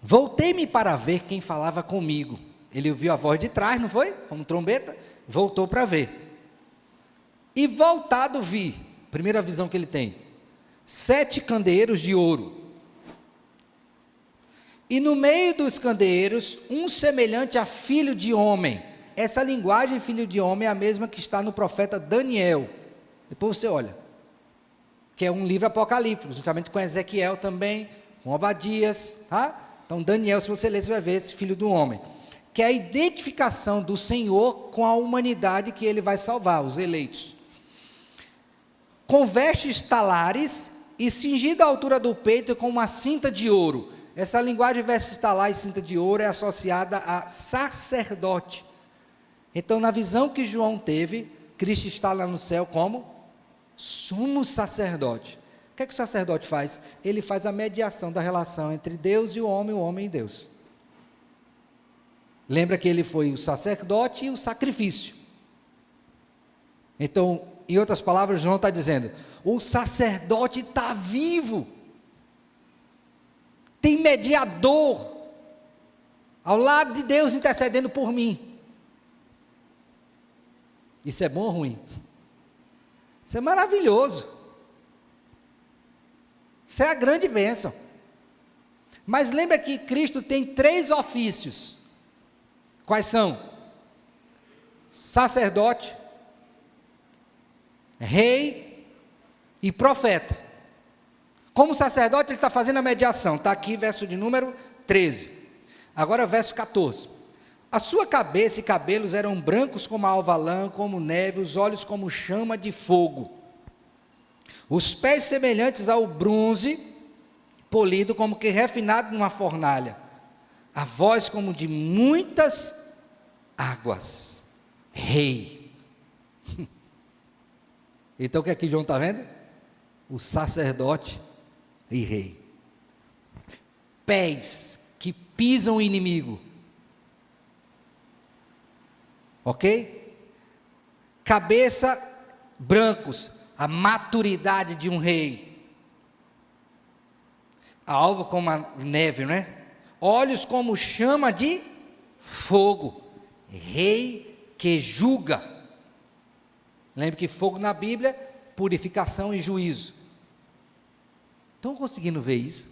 Voltei-me para ver quem falava comigo. Ele ouviu a voz de trás, não foi? Como trombeta. Voltou para ver. E voltado vi, primeira visão que ele tem, 7 candeeiros de ouro. E no meio dos candeeiros, um semelhante a filho de homem. Essa linguagem filho de homem é a mesma que está no profeta Daniel. Depois você olha, que é um livro apocalíptico, juntamente com Ezequiel também, com Obadias, tá? Então Daniel, se você ler, você vai ver esse filho do homem, que é a identificação do Senhor com a humanidade que ele vai salvar, os eleitos. com vestes talares e cingido à altura do peito com uma cinta de ouro. Essa linguagem de vestes talares e cinta de ouro é associada a sacerdote. Então, na visão que João teve, Cristo está lá no céu como sumo sacerdote. O que é que o sacerdote faz? Ele faz a mediação da relação entre Deus e o homem e Deus. Lembra que ele foi o sacerdote e o sacrifício. Então, em outras palavras, João está dizendo, o sacerdote está vivo, tem mediador, ao lado de Deus intercedendo por mim. Isso é bom ou ruim? Isso é maravilhoso. Isso é a grande bênção. Mas lembra que Cristo tem 3 ofícios. Quais são? Sacerdote, rei e profeta. Como sacerdote, ele está fazendo a mediação. Está aqui, verso de número 13. Agora, verso 14. A sua cabeça e cabelos eram brancos como a alva lã, como neve, os olhos como chama de fogo. Os pés semelhantes ao bronze, polido como que refinado numa fornalha. A voz como de muitas águas. Rei. Então o que aqui João está vendo? O sacerdote e rei. Pés que pisam o inimigo. Ok? Cabeça, brancos, a maturidade de um rei. A alva como a neve, não é? Olhos como chama de fogo. Rei que julga. Lembre que fogo na Bíblia, purificação e juízo. Estão conseguindo ver isso?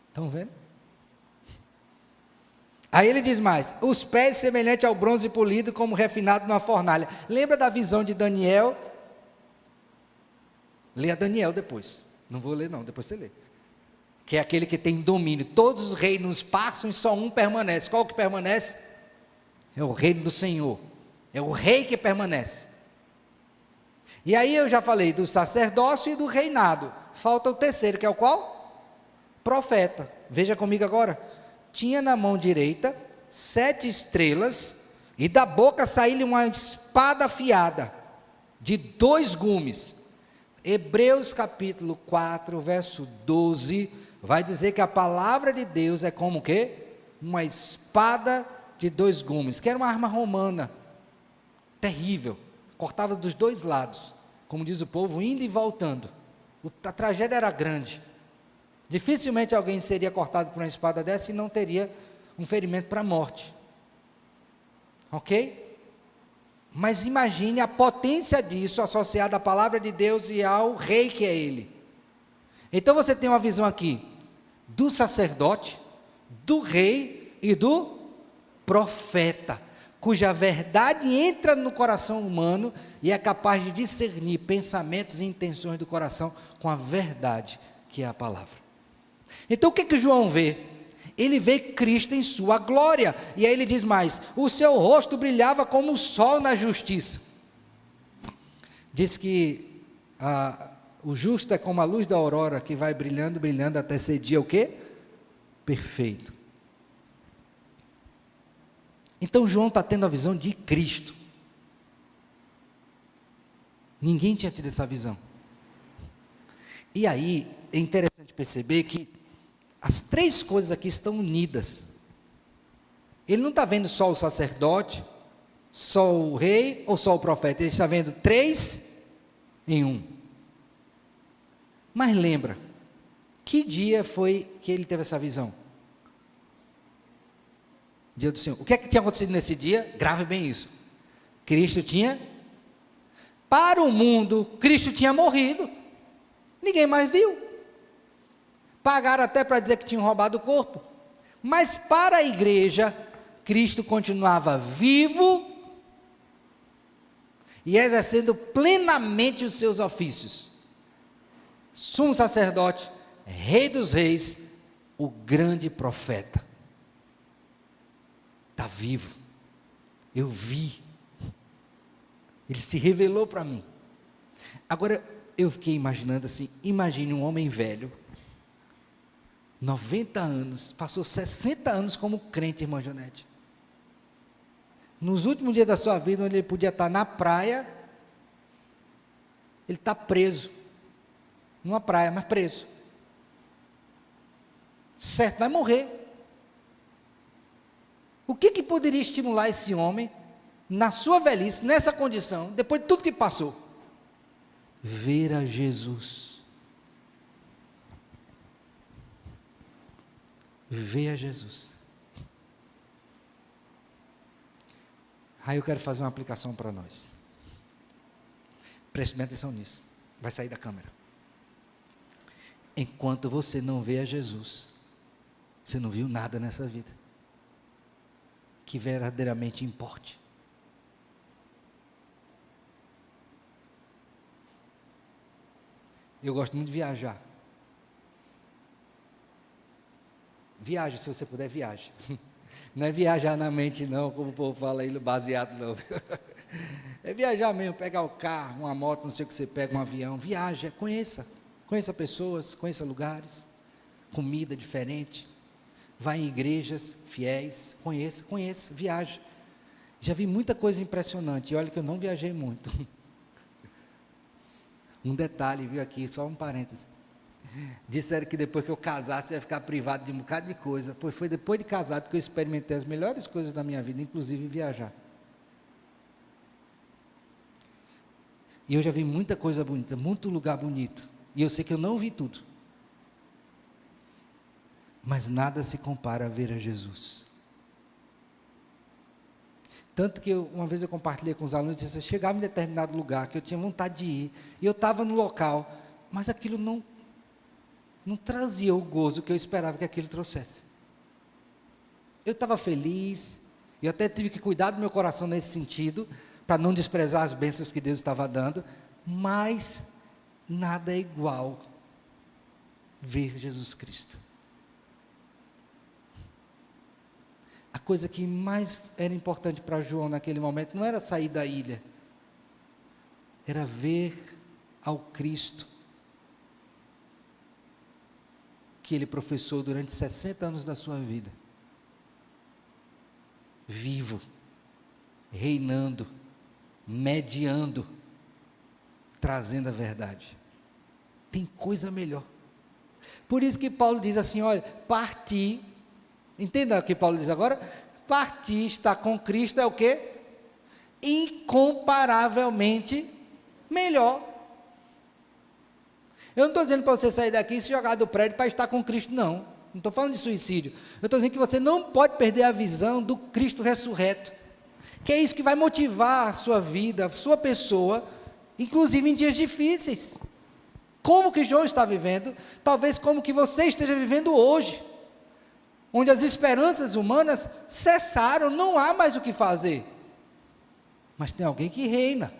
Estão vendo? Aí ele diz mais, os pés semelhantes ao bronze polido, como refinado numa fornalha. Lembra da visão de Daniel? Leia Daniel depois. Não vou ler não, depois você lê. Que é aquele que tem domínio. Todos os reinos passam e só um permanece. Qual que permanece? É o reino do Senhor. É o rei que permanece. E aí eu já falei do sacerdócio e do reinado. Falta o terceiro, que é o qual? Profeta. Veja comigo agora. Tinha na mão direita 7 estrelas, e da boca saiu-lhe uma espada afiada, de 2 gumes. Hebreus capítulo 4, verso 12, vai dizer que a palavra de Deus é como o quê? Uma espada de 2 gumes, que era uma arma romana, terrível, cortava dos 2 lados, como diz o povo, indo e voltando. A tragédia era grande. Dificilmente alguém seria cortado por uma espada dessa e não teria um ferimento para a morte. Ok? Mas imagine a potência disso associada à palavra de Deus e ao rei que é ele. Então você tem uma visão aqui do sacerdote, do rei e do profeta, cuja verdade entra no coração humano e é capaz de discernir pensamentos e intenções do coração com a verdade que é a palavra. Então o que João vê? Ele vê Cristo em sua glória, e aí ele diz mais, o seu rosto brilhava como o sol na justiça. Diz que o justo é como a luz da aurora, que vai brilhando, brilhando, até ser dia o quê? Perfeito. Então João está tendo a visão de Cristo. Ninguém tinha tido essa visão. E aí, é interessante perceber que as 3 coisas aqui estão unidas. Ele não está vendo só o sacerdote, só o rei ou só o profeta. Ele está vendo 3 em 1. Mas lembra, que dia foi que ele teve essa visão? Dia do Senhor. O que é que tinha acontecido nesse dia? Grave bem isso. Cristo tinha, para o mundo, Cristo tinha morrido. Ninguém mais viu. Pagaram até para dizer que tinham roubado o corpo. Mas para a igreja, Cristo continuava vivo e exercendo plenamente os seus ofícios. Sumo sacerdote, rei dos reis, o grande profeta. Está vivo. Eu vi. Ele se revelou para mim. Agora, eu fiquei imaginando assim, imagine um homem velho, 90 anos, passou 60 anos como crente, irmã Jonete. Nos últimos dias da sua vida, onde ele podia estar na praia, ele está preso, numa praia, mas preso. Certo, vai morrer. O que poderia estimular esse homem, na sua velhice, nessa condição, depois de tudo que passou? Ver a Jesus. Ver a Jesus. Aí eu quero fazer uma aplicação para nós. Preste bem atenção nisso. Vai sair da câmera. Enquanto você não vê a Jesus, você não viu nada nessa vida que verdadeiramente importe. Eu gosto muito de viajar. Viaje, se você puder, viaje. Não é viajar na mente não, como o povo fala aí, baseado não. É viajar mesmo, pegar o carro, uma moto, não sei o que você pega, um avião. Viaja, conheça pessoas, conheça lugares, comida diferente. Vá em igrejas fiéis, conheça, viaje. Já vi muita coisa impressionante, e olha que eu não viajei muito. Um detalhe, viu aqui, só um parêntese. Disseram que depois que eu casasse, eu ia ficar privado de um bocado de coisa, pois foi depois de casado que eu experimentei as melhores coisas da minha vida, inclusive viajar. E eu já vi muita coisa bonita, muito lugar bonito, e eu sei que eu não vi tudo. Mas nada se compara a ver a Jesus. Tanto que uma vez eu compartilhei com os alunos, eu chegava em determinado lugar, que eu tinha vontade de ir, e eu estava no local, mas aquilo não trazia o gozo que eu esperava que aquilo trouxesse. Eu estava feliz, e eu até tive que cuidar do meu coração nesse sentido, para não desprezar as bênçãos que Deus estava dando, mas nada é igual ver Jesus Cristo. A coisa que mais era importante para João naquele momento não era sair da ilha, era ver ao Cristo que ele professou durante 60 anos da sua vida, vivo, reinando, mediando, trazendo a verdade. Tem coisa melhor. Por isso que Paulo diz assim, olha, partir. Entenda o que Paulo diz agora? Partir, estar com Cristo é o quê? Incomparavelmente melhor. Eu não estou dizendo para você sair daqui e se jogar do prédio para estar com Cristo, não. Não estou falando de suicídio. Eu estou dizendo que você não pode perder a visão do Cristo ressurreto. Que é isso que vai motivar a sua vida, a sua pessoa, inclusive em dias difíceis. Como que João está vivendo, talvez como que você esteja vivendo hoje. Onde as esperanças humanas cessaram, não há mais o que fazer. Mas tem alguém que reina.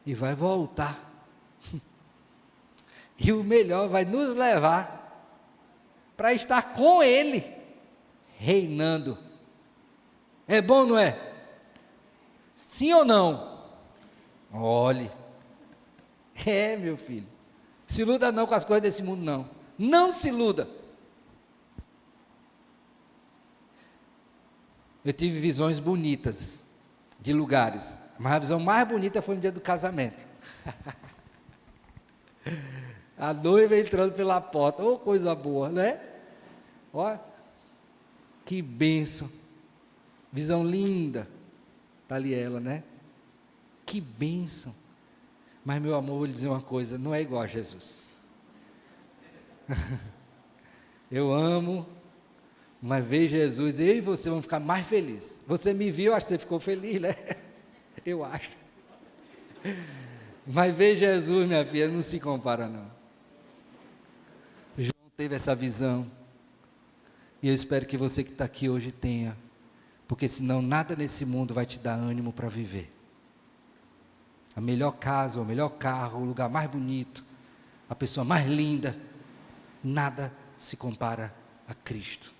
E vai voltar. E o melhor vai nos levar para estar com Ele, reinando. É bom, não é? Sim ou não? Olhe. É, meu filho. Se iluda não com as coisas desse mundo, não. Não se iluda. Eu tive visões bonitas de lugares, mas a visão mais bonita foi no dia do casamento. A noiva entrando pela porta, oh, coisa boa, né? Olha, que bênção. Visão linda. Está ali ela, né? Que bênção. Mas, meu amor, vou lhe dizer uma coisa, não é igual a Jesus. Eu amo, mas ver Jesus, eu e você vamos ficar mais felizes. Você me viu, acho que você ficou feliz, né? Eu acho. Mas ver Jesus, minha filha, não se compara não. João teve essa visão, e eu espero que você que está aqui hoje tenha, porque senão nada nesse mundo vai te dar ânimo para viver. A melhor casa, o melhor carro, o lugar mais bonito, a pessoa mais linda, nada se compara a Cristo.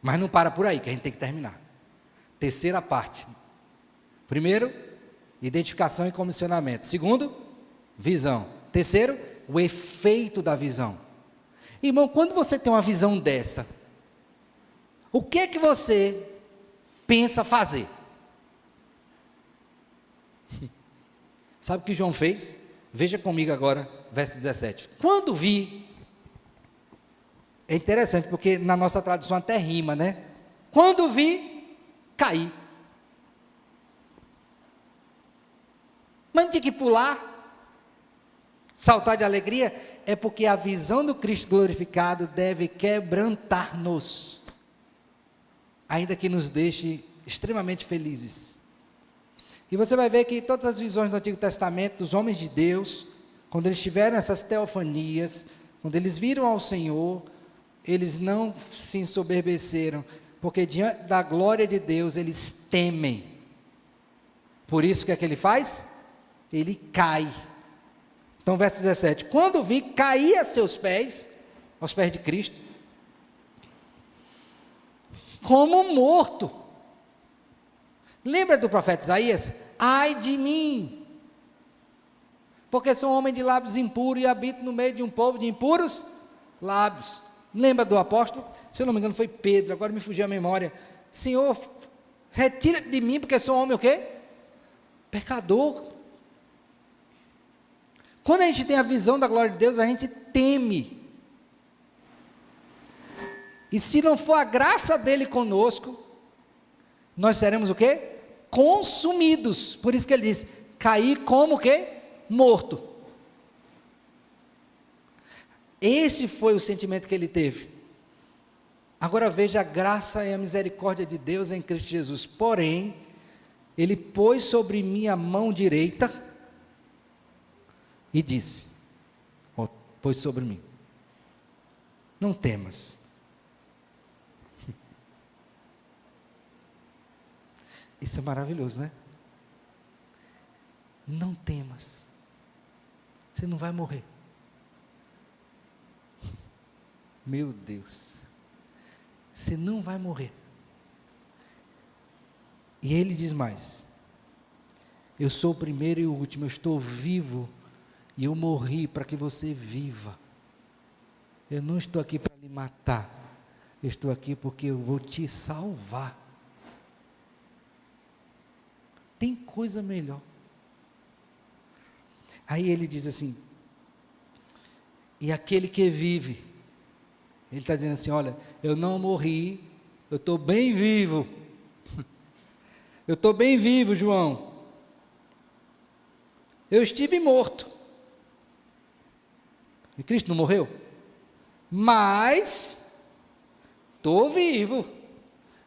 Mas não para por aí, que a gente tem que terminar. terceira parte. Primeiro, identificação e comissionamento. Segundo, visão. Terceiro, o efeito da visão. Irmão, quando você tem uma visão dessa, o que é que você pensa fazer? Sabe o que João fez? Veja comigo agora, verso 17. Quando vi, é interessante porque na nossa tradução até rima, né? Quando vi, caí. Mas não tinha que pular, saltar de alegria, é porque a visão do Cristo glorificado deve quebrantar-nos, ainda que nos deixe extremamente felizes. E você vai ver que todas as visões do Antigo Testamento, dos homens de Deus, quando eles tiveram essas teofanias, quando eles viram ao Senhor, eles não se ensoberbeceram, porque diante da glória de Deus, eles temem. Por isso, o que é que ele faz? Ele cai. Então, verso 17, quando vi, caí a seus pés, aos pés de Cristo, como morto. Lembra do profeta Isaías? Ai de mim, porque sou um homem de lábios impuros e habito no meio de um povo de impuros lábios. Lembra do apóstolo? Se eu não me engano foi Pedro, agora me fugiu a memória. Senhor, retira de mim, porque sou um homem o quê? Pecador. Quando a gente tem a visão da glória de Deus, a gente teme. E se não for a graça dele conosco, nós seremos o quê? Consumidos. Por isso que ele diz, cair como o quê? Morto. Esse foi o sentimento que ele teve. Agora veja a graça e a misericórdia de Deus em Cristo Jesus. Porém, ele pôs sobre mim a mão direita e disse, pôs sobre mim, não temas. Isso é maravilhoso, não é? Não temas, você não vai morrer. Meu Deus, você não vai morrer. E ele diz mais, eu sou o primeiro e o último, eu estou vivo, e eu morri para que você viva. Eu não estou aqui para lhe matar, eu estou aqui porque eu vou te salvar. Tem coisa melhor. Aí ele diz assim, e aquele que vive, ele está dizendo assim, olha, eu não morri, eu estou bem vivo. Eu estou bem vivo, João. Eu estive morto. E Cristo não morreu? Mas estou vivo.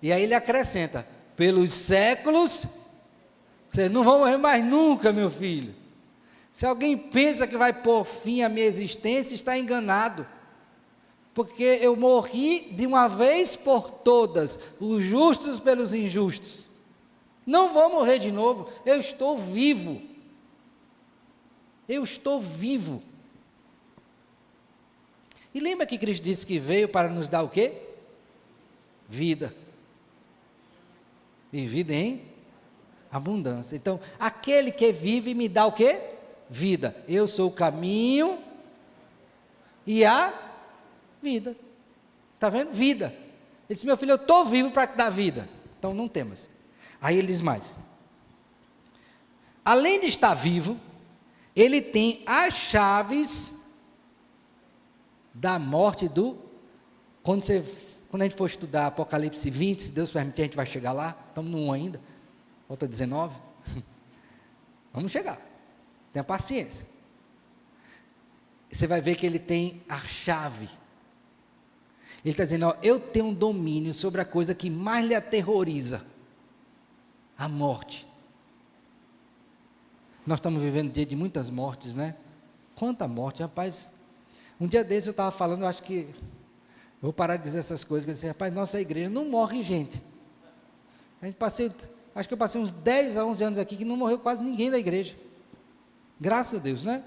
E aí ele acrescenta, pelos séculos, vocês não vão morrer mais nunca, meu filho. Se alguém pensa que vai pôr fim à minha existência, está enganado. Porque eu morri de uma vez por todas, os justos pelos injustos. Não vou morrer de novo, eu estou vivo. Eu estou vivo. E lembra que Cristo disse que veio para nos dar o quê? Vida. E vida em abundância. Então, aquele que vive me dá o quê? Vida. Eu sou o caminho e a vida. Está vendo? Vida. Ele disse, meu filho, eu estou vivo para te dar vida. Então não temas. Aí ele diz mais. Além de estar vivo, ele tem as chaves da morte do... Quando a gente for estudar Apocalipse 20, se Deus permitir, a gente vai chegar lá. Estamos no 1 ainda. Falta 19. Vamos chegar. Tenha paciência. Você vai ver que ele tem a chave. Ele está dizendo, ó, eu tenho um domínio sobre a coisa que mais lhe aterroriza. A morte. Nós estamos vivendo um dia de muitas mortes, né? Quanta morte, rapaz. Um dia desse eu estava falando, eu acho que... Eu vou parar de dizer essas coisas, que eu disse, rapaz, nossa igreja não morre gente. Acho que eu passei uns 10 a 11 anos aqui que não morreu quase ninguém da igreja. Graças a Deus, né?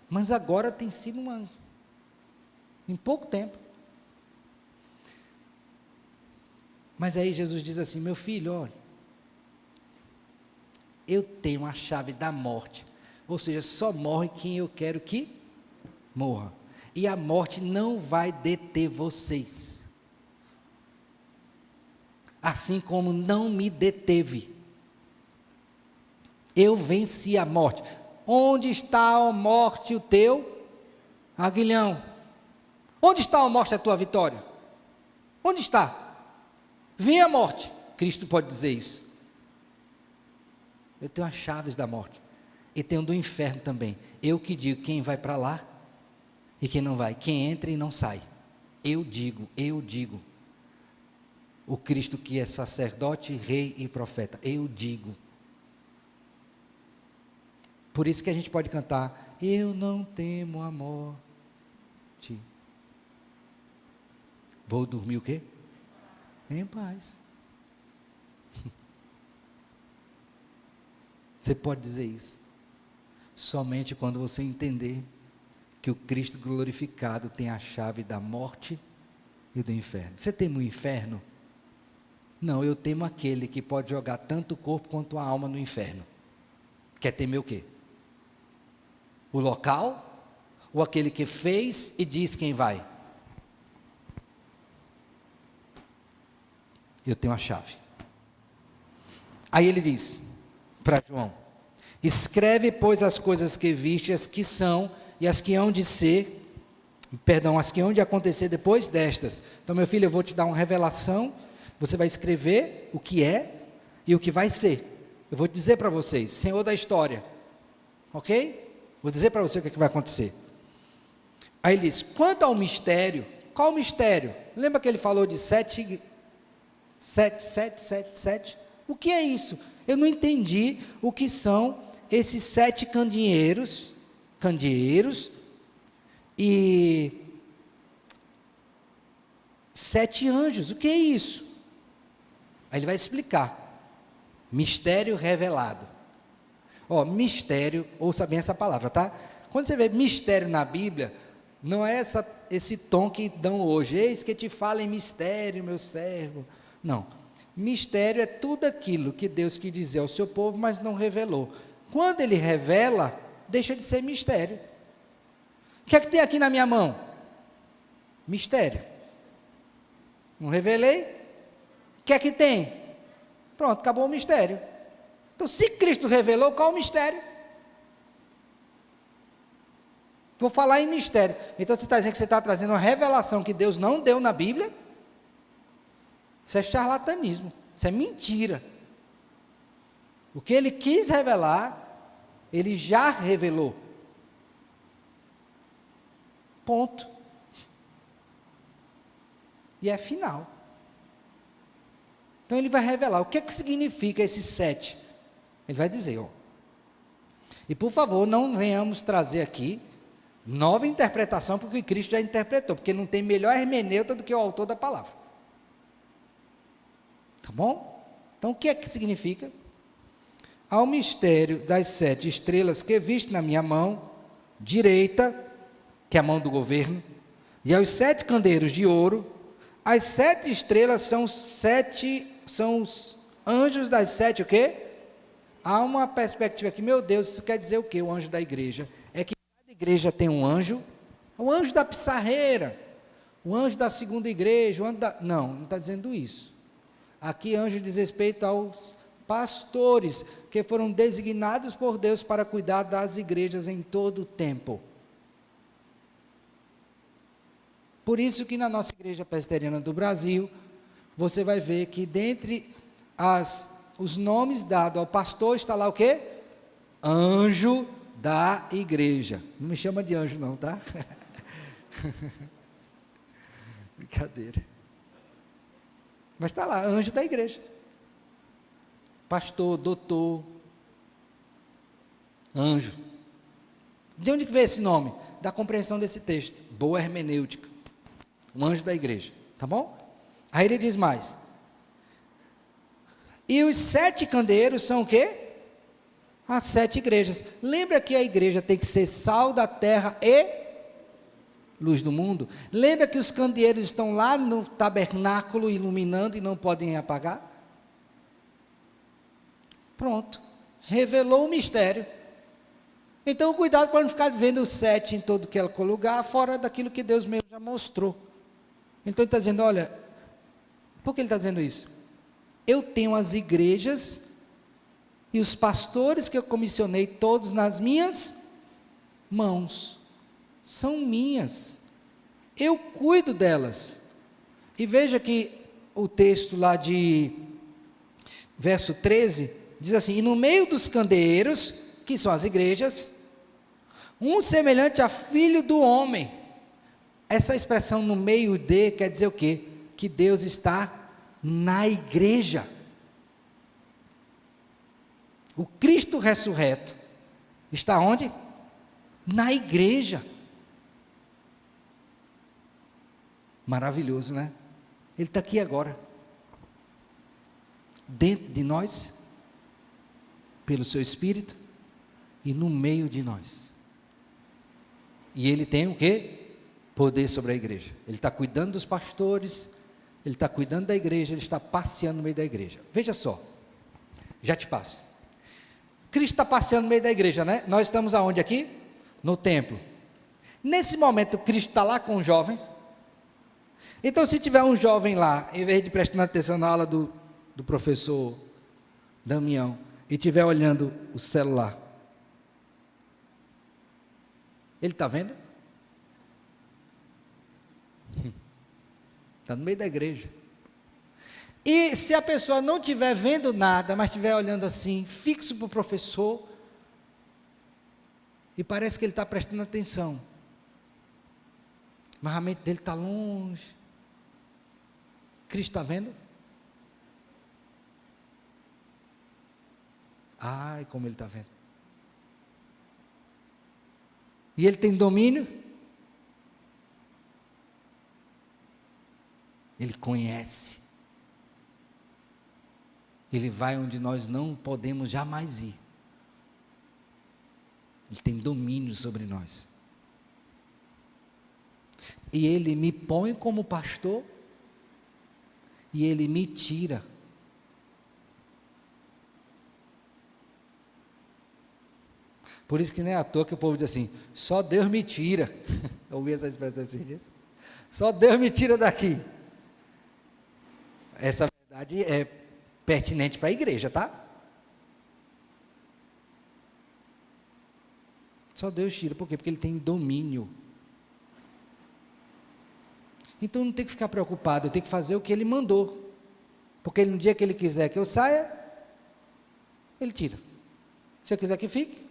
Mas agora tem sido em pouco tempo. Mas aí Jesus diz assim, meu filho, olha, eu tenho a chave da morte. Ou seja, só morre quem eu quero que morra. E a morte não vai deter vocês. Assim como não me deteve. Eu venci a morte. Onde está, ó morte, o teu aguilhão? Onde está, ó morte, a tua vitória? Onde está? Vem a morte. Cristo pode dizer isso. Eu tenho as chaves da morte. E tenho do inferno também. Eu que digo quem vai para lá e quem não vai. Quem entra e não sai. Eu digo. O Cristo que é sacerdote, rei e profeta. Eu digo. Por isso que a gente pode cantar, eu não temo a morte. Vou dormir o quê? Em paz. Você pode dizer isso. Somente quando você entender que o Cristo glorificado tem a chave da morte e do inferno. Você teme o inferno? Não, eu temo aquele que pode jogar tanto o corpo quanto a alma no inferno. Quer temer o quê? O local, ou aquele que fez e diz quem vai? Eu tenho a chave. Aí ele diz para João, escreve, pois, as coisas que viste, as que são e as que hão de ser, as que hão de acontecer depois destas. Então, meu filho, eu vou te dar uma revelação, você vai escrever o que é e o que vai ser. Eu vou dizer para vocês, Senhor da história, ok? Vou dizer para você o que vai acontecer. Aí ele diz, quanto ao mistério, qual o mistério? Lembra que ele falou de 7? O que é isso? Eu não entendi o que são esses 7 candeeiros e 7 anjos. O que é isso? Aí ele vai explicar. Mistério revelado. Mistério, ouça bem essa palavra, tá? Quando você vê mistério na Bíblia, não é esse tom que dão hoje, eis que te fala em mistério, meu servo. Não, mistério é tudo aquilo que Deus quis dizer ao seu povo, mas não revelou. Quando Ele revela, deixa de ser mistério. O que é que tem aqui na minha mão? Mistério. Não revelei? O que é que tem? Pronto, acabou o mistério. Então, se Cristo revelou, qual o mistério? Vou falar em mistério. Então, você está dizendo que você está trazendo uma revelação que Deus não deu na Bíblia? Isso é charlatanismo, isso é mentira. O que Ele quis revelar, Ele já revelou. Ponto. E é final. Então, Ele vai revelar. O que é que significa esses 7? Ele vai dizer, e por favor, não venhamos trazer aqui nova interpretação, porque Cristo já interpretou, porque não tem melhor hermeneuta do que o autor da palavra. Tá bom? Então, o que é que significa? Ao mistério das 7 estrelas que viste na minha mão direita, que é a mão do governo, e aos 7 candeeiros de ouro, as 7 estrelas são os anjos das 7, o quê? Há uma perspectiva aqui, meu Deus, isso quer dizer o quê? O anjo da igreja. É que cada igreja tem um anjo, o anjo da pissarreira, o anjo da segunda igreja, não está dizendo isso. Aqui anjo diz respeito aos pastores, que foram designados por Deus para cuidar das igrejas em todo o tempo. Por isso que na nossa igreja presbiteriana do Brasil, você vai ver que dentre os nomes dados ao pastor está lá o quê? Anjo da igreja. Não me chama de anjo não, tá? Brincadeira. Mas está lá, anjo da igreja. Pastor, doutor, anjo. De onde que veio esse nome? Da compreensão desse texto. Boa hermenêutica. Um anjo da igreja. Tá bom? Aí ele diz mais. E os 7 candeeiros são o quê? As 7 igrejas. Lembra que a igreja tem que ser sal da terra e luz do mundo? Lembra que os candeeiros estão lá no tabernáculo iluminando e não podem apagar? Pronto. revelou o mistério. Então, cuidado para não ficar vendo o 7 em todo que é lugar, fora daquilo que Deus mesmo já mostrou. Então, ele está dizendo, olha, por que ele está dizendo isso? Eu tenho as igrejas e os pastores que eu comissionei todos nas minhas mãos. São minhas. Eu cuido delas. E veja que o texto lá de verso 13, diz assim, e no meio dos candeeiros, que são as igrejas, um semelhante a filho do homem. Essa expressão no meio de, quer dizer o quê? Que Deus está na igreja. O Cristo ressurreto está onde? Na igreja. Maravilhoso, né? Ele está aqui agora, dentro de nós, pelo seu Espírito, e no meio de nós. E ele tem o quê? Poder sobre a igreja. Ele está cuidando dos pastores, ele está cuidando da igreja, ele está passeando no meio da igreja. Veja só, já te passo. Cristo está passeando no meio da igreja, né? Nós estamos aonde aqui? No templo. Nesse momento, Cristo está lá com os jovens. Então, se tiver um jovem lá, em vez de prestando atenção na aula do professor Damião, e estiver olhando o celular, ele está vendo? Está no meio da igreja. E se a pessoa não estiver vendo nada, mas estiver olhando assim, fixo para o professor, e parece que ele está prestando atenção, mas a mente dele está longe. Cristo está vendo? Ai, como ele está vendo. E ele tem domínio? Ele conhece. Ele vai onde nós não podemos jamais ir. Ele tem domínio sobre nós. E ele me põe como pastor, e ele me tira. Por isso que não é à toa que o povo diz assim, só Deus me tira. Eu ouvi essa expressão esses dias. Só Deus me tira daqui. Essa verdade é pertinente para a igreja, tá? Só Deus tira, por quê? Porque Ele tem domínio. Então não tem que ficar preocupado, eu tenho que fazer o que Ele mandou. Porque no dia que Ele quiser que eu saia, Ele tira. Se eu quiser que fique,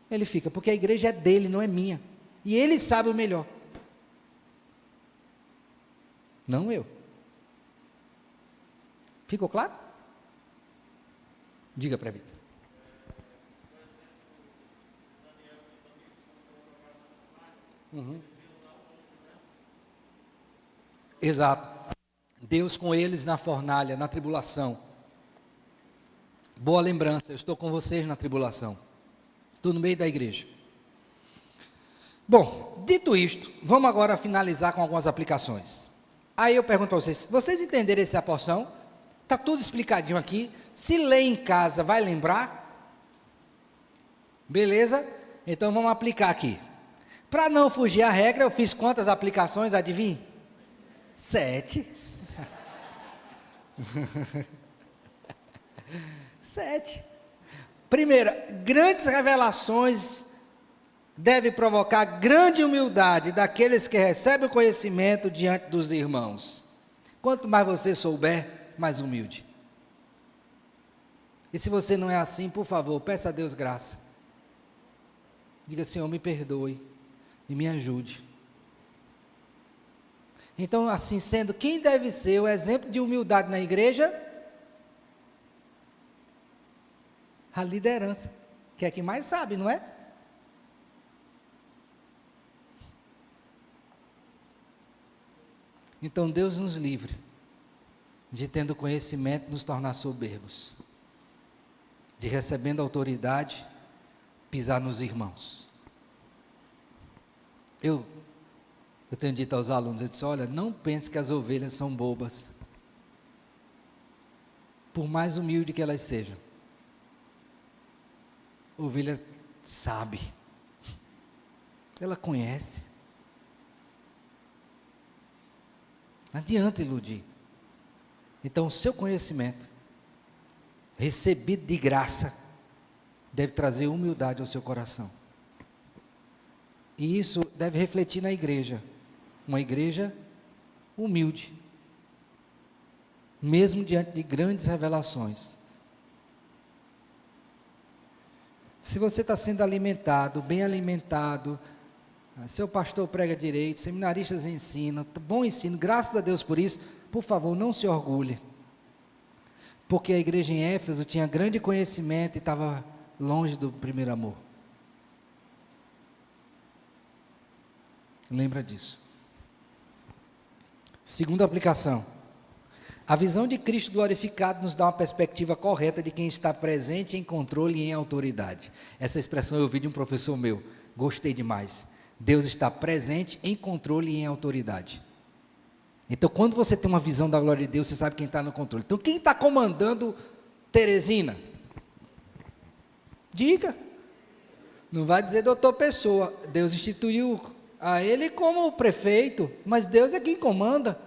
Ele fica, porque a igreja é dele, não é minha. E Ele sabe o melhor. Não eu. Ficou claro? Diga para mim. Exato. Deus com eles na fornalha, na tribulação. Boa lembrança, eu estou com vocês na tribulação. Estou no meio da igreja. Bom, dito isto, vamos agora finalizar com algumas aplicações. Aí eu pergunto para vocês, vocês entenderam essa porção? Está tudo explicadinho aqui. Se ler em casa, vai lembrar? Beleza? Então vamos aplicar aqui. Para não fugir à regra, eu fiz quantas aplicações, adivinhe? 7. 7. Primeira, grandes revelações devem provocar grande humildade daqueles que recebem o conhecimento diante dos irmãos. Quanto mais você souber, mais humilde. E se você não é assim, por favor, peça a Deus graça. Diga, Senhor, me perdoe e me ajude. Então, assim sendo, quem deve ser o exemplo de humildade na igreja? A liderança, que é quem mais sabe, não é? Então, Deus nos livre de, tendo conhecimento, nos tornar soberbos, de, recebendo autoridade, pisar nos irmãos. Eu tenho dito aos alunos, eu disse, olha, não pense que as ovelhas são bobas, por mais humilde que elas sejam. A ovelha sabe, ela conhece. Não adianta iludir. Então, o seu conhecimento, recebido de graça, deve trazer humildade ao seu coração. E isso deve refletir na igreja. Uma igreja humilde, mesmo diante de grandes revelações. Se você está sendo alimentado, bem alimentado, seu pastor prega direito, seminaristas ensinam, bom ensino, graças a Deus por isso, por favor, não se orgulhe. Porque a igreja em Éfeso tinha grande conhecimento e estava longe do primeiro amor. Lembra disso. Segunda aplicação. A visão de Cristo glorificado nos dá uma perspectiva correta de quem está presente em controle e em autoridade. Essa expressão eu ouvi de um professor meu, gostei demais. Deus está presente em controle e em autoridade. Então, quando você tem uma visão da glória de Deus, você sabe quem está no controle. Então, quem está comandando Teresina? Diga. Não vai dizer doutor Pessoa. Deus instituiu a ele como prefeito, mas Deus é quem comanda.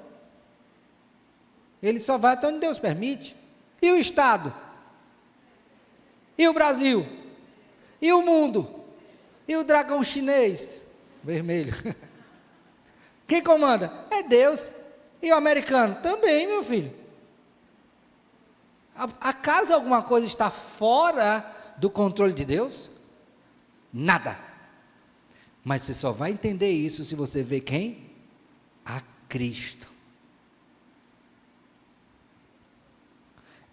Ele só vai até onde Deus permite. E o Estado? E o Brasil? E o mundo? E o dragão chinês? Vermelho. Quem comanda? É Deus. E o americano? Também, meu filho. Acaso alguma coisa está fora do controle de Deus? Nada. Mas você só vai entender isso se você ver quem? A Cristo.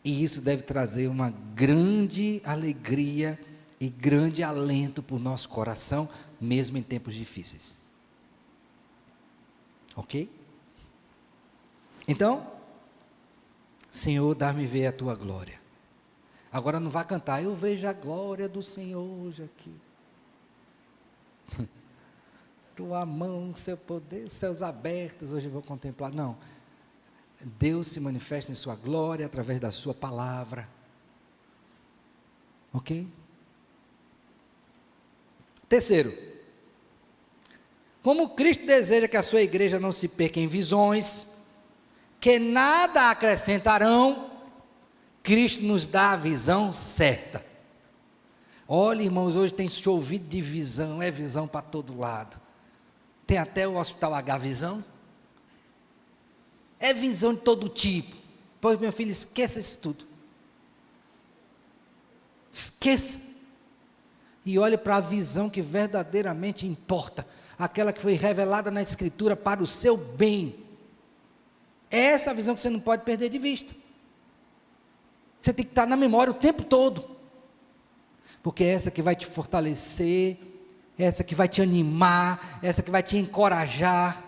E isso deve trazer uma grande alegria e grande alento para o nosso coração, mesmo em tempos difíceis. Ok? Então, Senhor, dá-me ver a tua glória. Agora não vá cantar, eu vejo a glória do Senhor hoje aqui. Tua mão, seu poder, céus abertos, hoje eu vou contemplar. Não. Deus se manifesta em sua glória através da sua palavra. Ok? Terceiro, como Cristo deseja que a sua igreja não se perca em visões, que nada acrescentarão, Cristo nos dá a visão certa. Olha, irmãos, hoje tem chovido de visão, é visão para todo lado. Tem até o Hospital H Visão. É visão de todo tipo. Pois, meu filho, esqueça isso tudo. Esqueça. E olhe para a visão que verdadeiramente importa. Aquela que foi revelada na Escritura para o seu bem. É essa a visão que você não pode perder de vista. Você tem que estar na memória o tempo todo. Porque é essa que vai te fortalecer, essa que vai te animar, essa que vai te encorajar,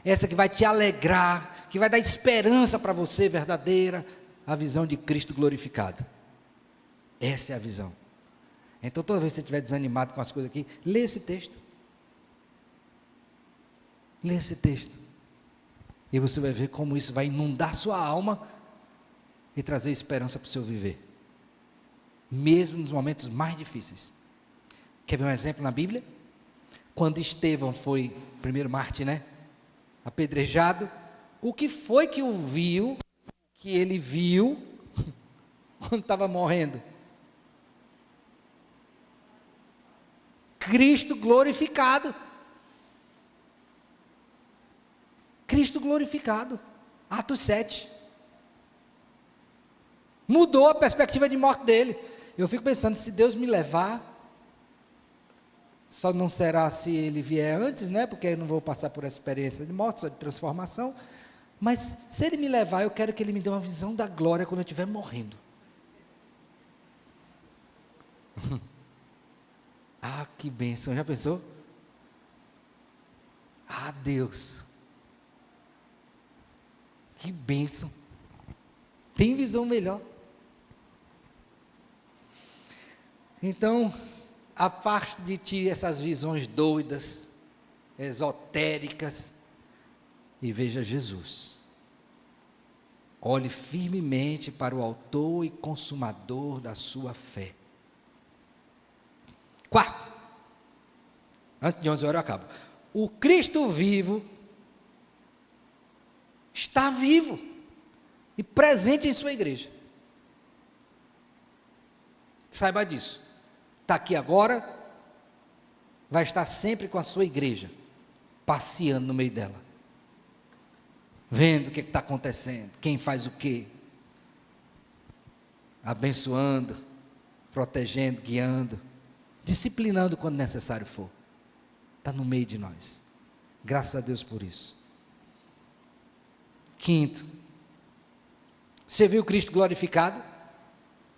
essa que vai te alegrar, que vai dar esperança para você verdadeira, a visão de Cristo glorificado. Essa é a visão. Então, toda vez que você estiver desanimado com as coisas aqui, lê esse texto. Lê esse texto. E você vai ver como isso vai inundar sua alma e trazer esperança para o seu viver. Mesmo nos momentos mais difíceis. Quer ver um exemplo na Bíblia? Quando Estevão foi, primeiro mártir, né? Apedrejado, o que foi que ele viu, quando estava morrendo? Cristo glorificado. Cristo glorificado. Atos 7. Mudou a perspectiva de morte dele. Eu fico pensando, se Deus me levar, só não será se ele vier antes, né? Porque eu não vou passar por essa experiência de morte, só de transformação. Mas se ele me levar, eu quero que ele me dê uma visão da glória quando eu estiver morrendo. Ah, que bênção, já pensou? Ah, Deus. Que bênção. Tem visão melhor. Então, afaste de ti essas visões doidas, esotéricas, e veja Jesus. Olhe firmemente para o autor e consumador da sua fé. Antes de 11 horas eu acabo. O Cristo vivo está vivo e presente em sua igreja. Saiba disso. Está aqui agora, vai estar sempre com a sua igreja, passeando no meio dela, vendo o que está acontecendo, quem faz o quê, abençoando, protegendo, guiando, disciplinando quando necessário for. Está no meio de nós. Graças a Deus por isso. Quinto, você viu Cristo glorificado?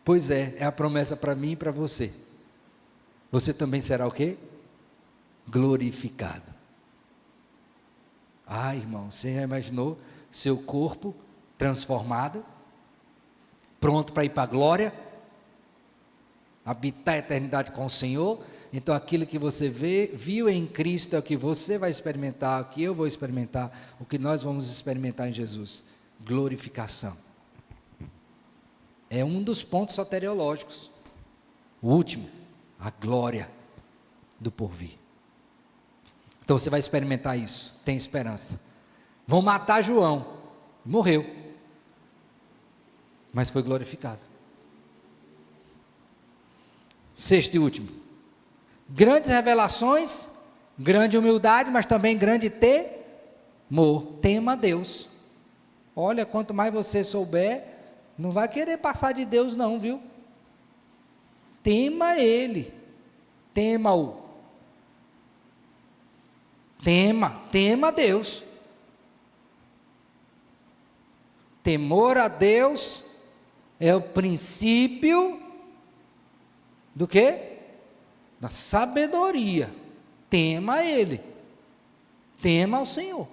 Pois é a promessa para mim e para você. Você também será o quê? Glorificado. Ah, irmão, você já imaginou seu corpo transformado, pronto para ir para a glória, habitar a eternidade com o Senhor? Então aquilo que você viu em Cristo é o que você vai experimentar, o que eu vou experimentar, o que nós vamos experimentar em Jesus. Glorificação. É um dos pontos soteriológicos. O último, a glória do porvir. Então você vai experimentar isso, tem esperança. Vão matar João, morreu, mas foi glorificado. Sexto e último, grandes revelações, grande humildade, mas também grande temor. Tema a Deus. Olha, quanto mais você souber, não vai querer passar de Deus não, viu? Tema Ele, tema-o. Tema Deus. Temor a Deus é o princípio do quê? Da sabedoria. Tema Ele. Tema ao Senhor.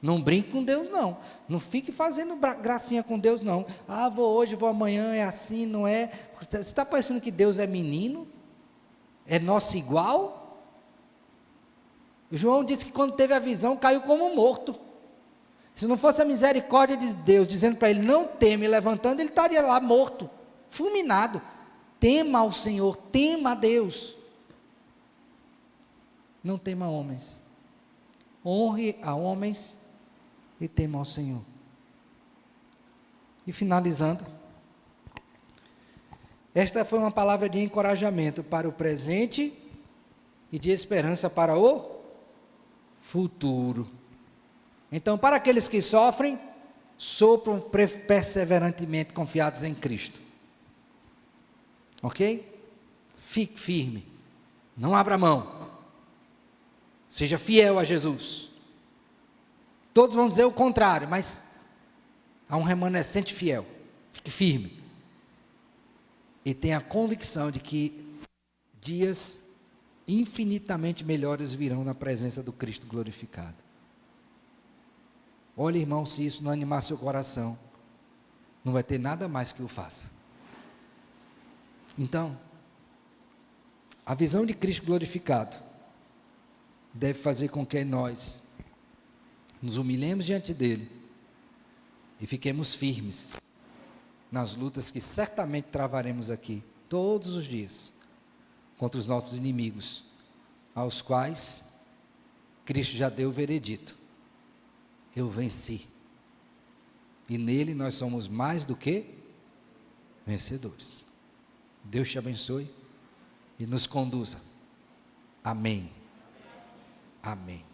Não brinque com Deus não. Não fique fazendo gracinha com Deus não. Ah, vou hoje, vou amanhã, é assim, não é? Você está pensando que Deus é menino? É nosso igual? João disse que quando teve a visão, caiu como morto. Se não fosse a misericórdia de Deus, dizendo para ele, não teme, levantando, ele estaria lá morto, fulminado. Tema ao Senhor, tema a Deus. Não tema homens. Honre a homens e tema ao Senhor. E finalizando, esta foi uma palavra de encorajamento para o presente e de esperança para o futuro. Então, para aqueles que sofrem, sopram perseverantemente confiados em Cristo. Ok? Fique firme. Não abra mão. Seja fiel a Jesus. Todos vão dizer o contrário, mas há um remanescente fiel. Fique firme. E tenha a convicção de que dias infinitamente melhores virão na presença do Cristo glorificado. Olha, irmão, se isso não animar seu coração, não vai ter nada mais que o faça. Então, a visão de Cristo glorificado deve fazer com que nós nos humilhemos diante dele e fiquemos firmes nas lutas que certamente travaremos aqui, todos os dias, contra os nossos inimigos, aos quais Cristo já deu o veredito. Eu venci. E nele nós somos mais do que vencedores. Deus te abençoe e nos conduza. Amém. Amém.